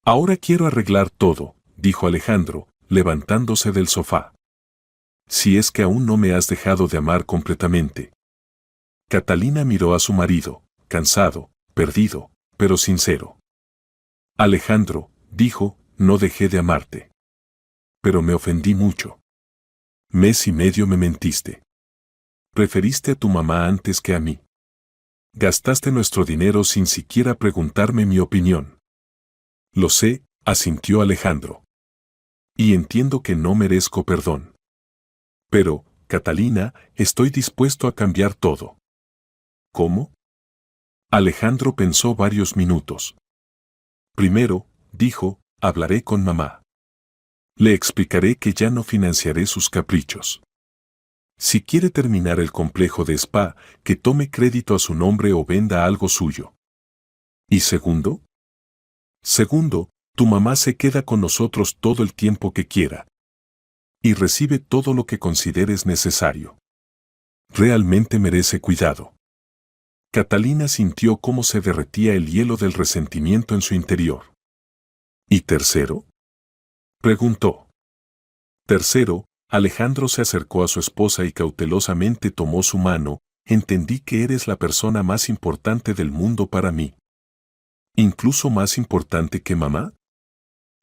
Speaker 1: Ahora quiero arreglar todo, dijo Alejandro, levantándose del sofá. Si es que aún no me has dejado de amar completamente. Catalina miró a su marido, cansado, perdido, pero sincero. Alejandro, dijo, no dejé de amarte. Pero me ofendí mucho. Mes y medio me mentiste. Preferiste a tu mamá antes que a mí. Gastaste nuestro dinero sin siquiera preguntarme mi opinión. Lo sé, asintió Alejandro. Y entiendo que no merezco perdón. Pero, Catalina, estoy dispuesto a cambiar todo. ¿Cómo? Alejandro pensó varios minutos. Primero, dijo, hablaré con mamá. Le explicaré que ya no financiaré sus caprichos. Si quiere terminar el complejo de spa, que tome crédito a su nombre o venda algo suyo. ¿Y segundo? Segundo, Tu mamá se queda con nosotros todo el tiempo que quiera. Y recibe todo lo que consideres necesario. Realmente merece cuidado. Catalina sintió cómo se derretía el hielo del resentimiento en su interior. ¿Y tercero? Preguntó. Tercero, Alejandro se acercó a su esposa y cautelosamente tomó su mano. Entendí que eres la persona más importante del mundo para mí. ¿Incluso más importante que mamá?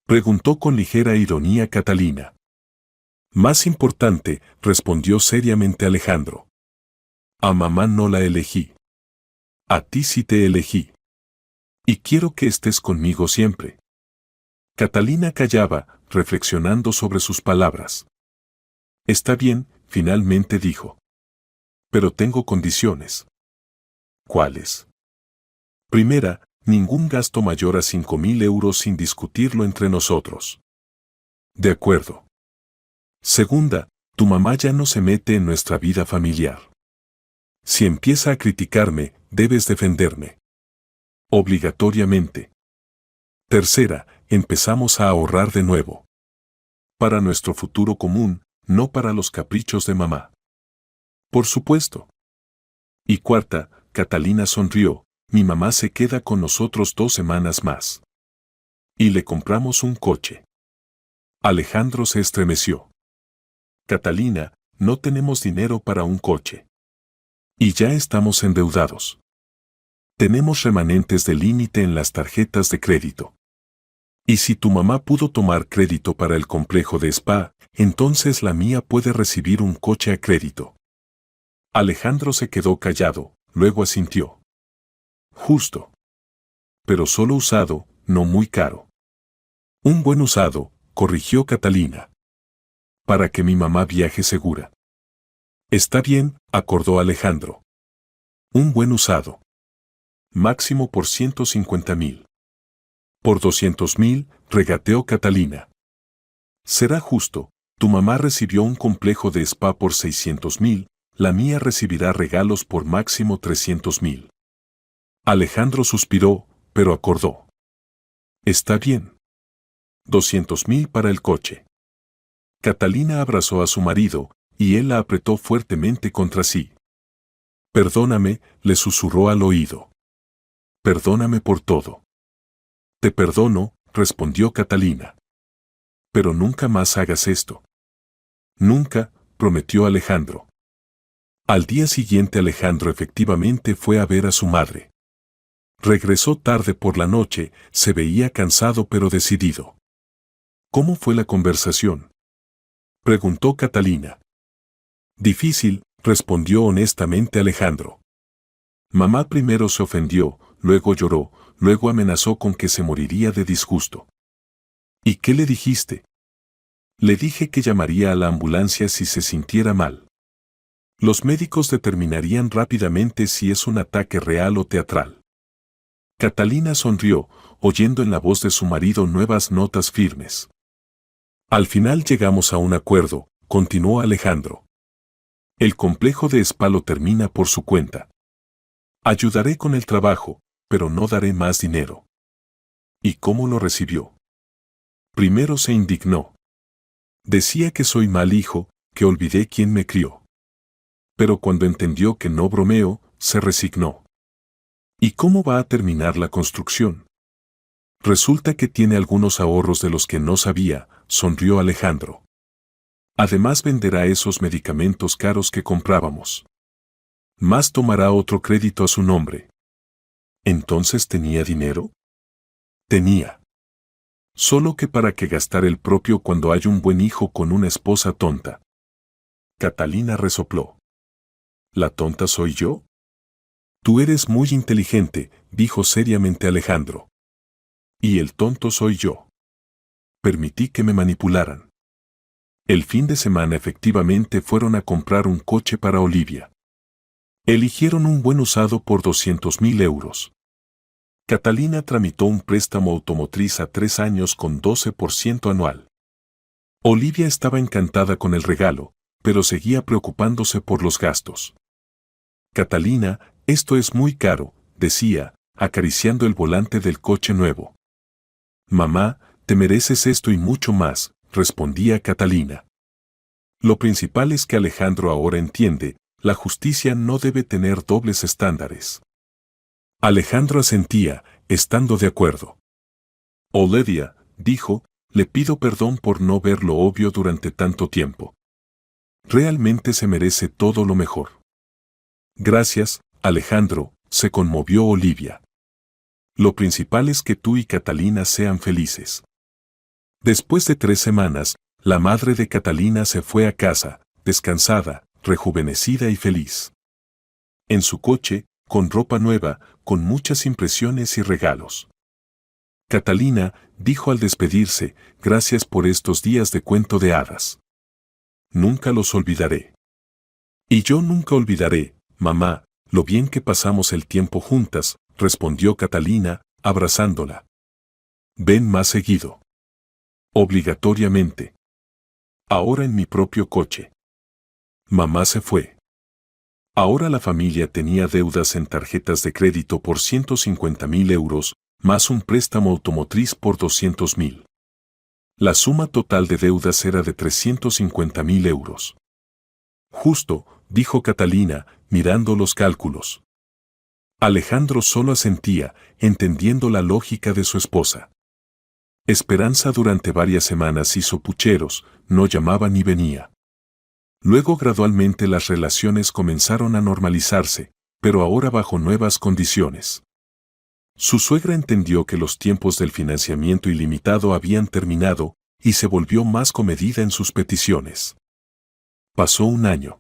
Speaker 1: Preguntó con ligera ironía Catalina. Más importante, respondió seriamente Alejandro. A mamá no la elegí. A ti sí te elegí. Y quiero que estés conmigo siempre. Catalina callaba, reflexionando sobre sus palabras. Está bien, finalmente dijo. Pero tengo condiciones. ¿Cuáles? Primera, ningún gasto mayor a 5.000 euros sin discutirlo entre nosotros. De acuerdo. Segunda, tu mamá ya no se mete en nuestra vida familiar. Si empieza a criticarme, debes defenderme. Obligatoriamente. Tercera, empezamos a ahorrar de nuevo. Para nuestro futuro común, no para los caprichos de mamá. Por supuesto. Y cuarta, Catalina sonrió, mi mamá se queda con nosotros 2 semanas más. Y le compramos un coche. Alejandro se estremeció. Catalina, no tenemos dinero para un coche. Y ya estamos endeudados. Tenemos remanentes de límite en las tarjetas de crédito. Y si tu mamá pudo tomar crédito para el complejo de spa, entonces la mía puede recibir un coche a crédito. Alejandro se quedó callado, luego asintió. Justo. Pero solo usado, no muy caro. Un buen usado, corrigió Catalina. Para que mi mamá viaje segura. Está bien, acordó Alejandro. Un buen usado. Máximo por 150.000. Por 200.000, regateó Catalina. Será justo, tu mamá recibió un complejo de spa por 600.000, la mía recibirá regalos por máximo 300.000. Alejandro suspiró, pero acordó. Está bien. 200.000 para el coche. Catalina abrazó a su marido, y él la apretó fuertemente contra sí. Perdóname, le susurró al oído. Perdóname por todo. Te perdono, respondió Catalina. Pero nunca más hagas esto. Nunca, prometió Alejandro. Al día siguiente Alejandro efectivamente fue a ver a su madre. Regresó tarde por la noche, se veía cansado pero decidido. ¿Cómo fue la conversación?, preguntó Catalina. Difícil, respondió honestamente Alejandro. Mamá primero se ofendió, luego lloró, luego amenazó con que se moriría de disgusto. ¿Y qué le dijiste? Le dije que llamaría a la ambulancia si se sintiera mal. Los médicos determinarían rápidamente si es un ataque real o teatral. Catalina sonrió, oyendo en la voz de su marido nuevas notas firmes. Al final llegamos a un acuerdo, continuó Alejandro. El complejo de spa lo termina por su cuenta. Ayudaré con el trabajo, pero no daré más dinero. ¿Y cómo lo recibió? Primero se indignó. Decía que soy mal hijo, que olvidé quién me crió. Pero cuando entendió que no bromeo, se resignó. ¿Y cómo va a terminar la construcción? Resulta que tiene algunos ahorros de los que no sabía, sonrió Alejandro. Además venderá esos medicamentos caros que comprábamos. Más tomará otro crédito a su nombre. ¿Entonces tenía dinero? Tenía. Solo que para qué gastar el propio cuando hay un buen hijo con una esposa tonta. Catalina resopló. ¿La tonta soy yo? Tú eres muy inteligente, dijo seriamente Alejandro. Y el tonto soy yo. Permití que me manipularan. El fin de semana efectivamente fueron a comprar un coche para Olivia. Eligieron un buen usado por 200.000 euros. Catalina tramitó un préstamo automotriz a 3 años con 12% anual. Olivia estaba encantada con el regalo, pero seguía preocupándose por los gastos. Catalina, esto es muy caro, decía, acariciando el volante del coche nuevo. Mamá, te mereces esto y mucho más, respondía Catalina. Lo principal es que Alejandro ahora entiende, la justicia no debe tener dobles estándares. Alejandro asentía, estando de acuerdo. Olivia, dijo, le pido perdón por no ver lo obvio durante tanto tiempo. Realmente se merece todo lo mejor. Gracias, Alejandro, se conmovió Olivia. Lo principal es que tú y Catalina sean felices. Después de 3 semanas, la madre de Catalina se fue a casa, descansada, rejuvenecida y feliz. En su coche, con ropa nueva, con muchas impresiones y regalos. Catalina, dijo al despedirse, gracias por estos días de cuento de hadas. Nunca los olvidaré. Y yo nunca olvidaré, mamá, lo bien que pasamos el tiempo juntas, respondió Catalina, abrazándola. Ven más seguido. Obligatoriamente. Ahora en mi propio coche. Mamá se fue. Ahora la familia tenía deudas en tarjetas de crédito por 150.000 euros, más un préstamo automotriz por 200.000. La suma total de deudas era de 350.000 euros. Justo, dijo Catalina, mirando los cálculos. Alejandro solo asentía, entendiendo la lógica de su esposa. Esperanza durante varias semanas hizo pucheros, no llamaba ni venía. Luego gradualmente las relaciones comenzaron a normalizarse, pero ahora bajo nuevas condiciones. Su suegra entendió que los tiempos del financiamiento ilimitado habían terminado y se volvió más comedida en sus peticiones. Pasó un año.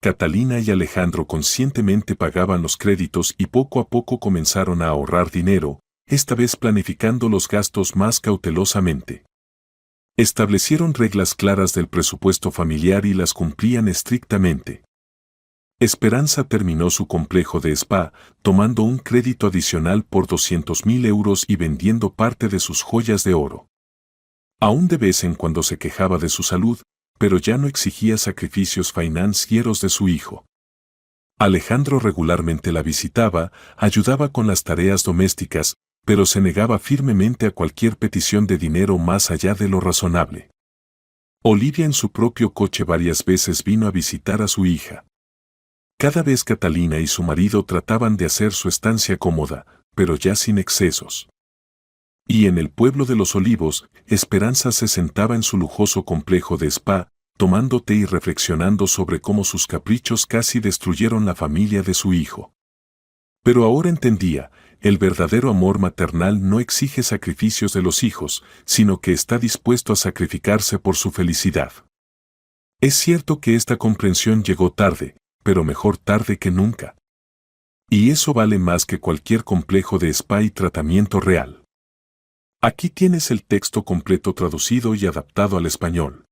Speaker 1: Catalina y Alejandro conscientemente pagaban los créditos y poco a poco comenzaron a ahorrar dinero, esta vez planificando los gastos más cautelosamente. Establecieron reglas claras del presupuesto familiar y las cumplían estrictamente. Esperanza terminó su complejo de spa, tomando un crédito adicional por 200.000 euros y vendiendo parte de sus joyas de oro. Aún de vez en cuando se quejaba de su salud, pero ya no exigía sacrificios financieros de su hijo. Alejandro regularmente la visitaba, ayudaba con las tareas domésticas, pero se negaba firmemente a cualquier petición de dinero más allá de lo razonable. Olivia en su propio coche varias veces vino a visitar a su hija. Cada vez Catalina y su marido trataban de hacer su estancia cómoda, pero ya sin excesos. Y en el pueblo de los Olivos, Esperanza se sentaba en su lujoso complejo de spa, tomando té y reflexionando sobre cómo sus caprichos casi destruyeron la familia de su hijo. Pero ahora entendía, el verdadero amor maternal no exige sacrificios de los hijos, sino que está dispuesto a sacrificarse por su felicidad. Es cierto que esta comprensión llegó tarde, pero mejor tarde que nunca. Y eso vale más que cualquier complejo de spa y tratamiento real. Aquí tienes el texto completo traducido y adaptado al español.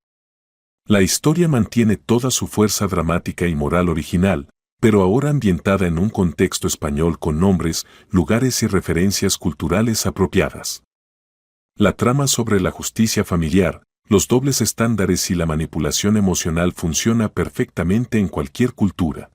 Speaker 1: La historia mantiene toda su fuerza dramática y moral original, pero ahora ambientada en un contexto español con nombres, lugares y referencias culturales apropiadas. La trama sobre la justicia familiar, los dobles estándares y la manipulación emocional funciona perfectamente en cualquier cultura.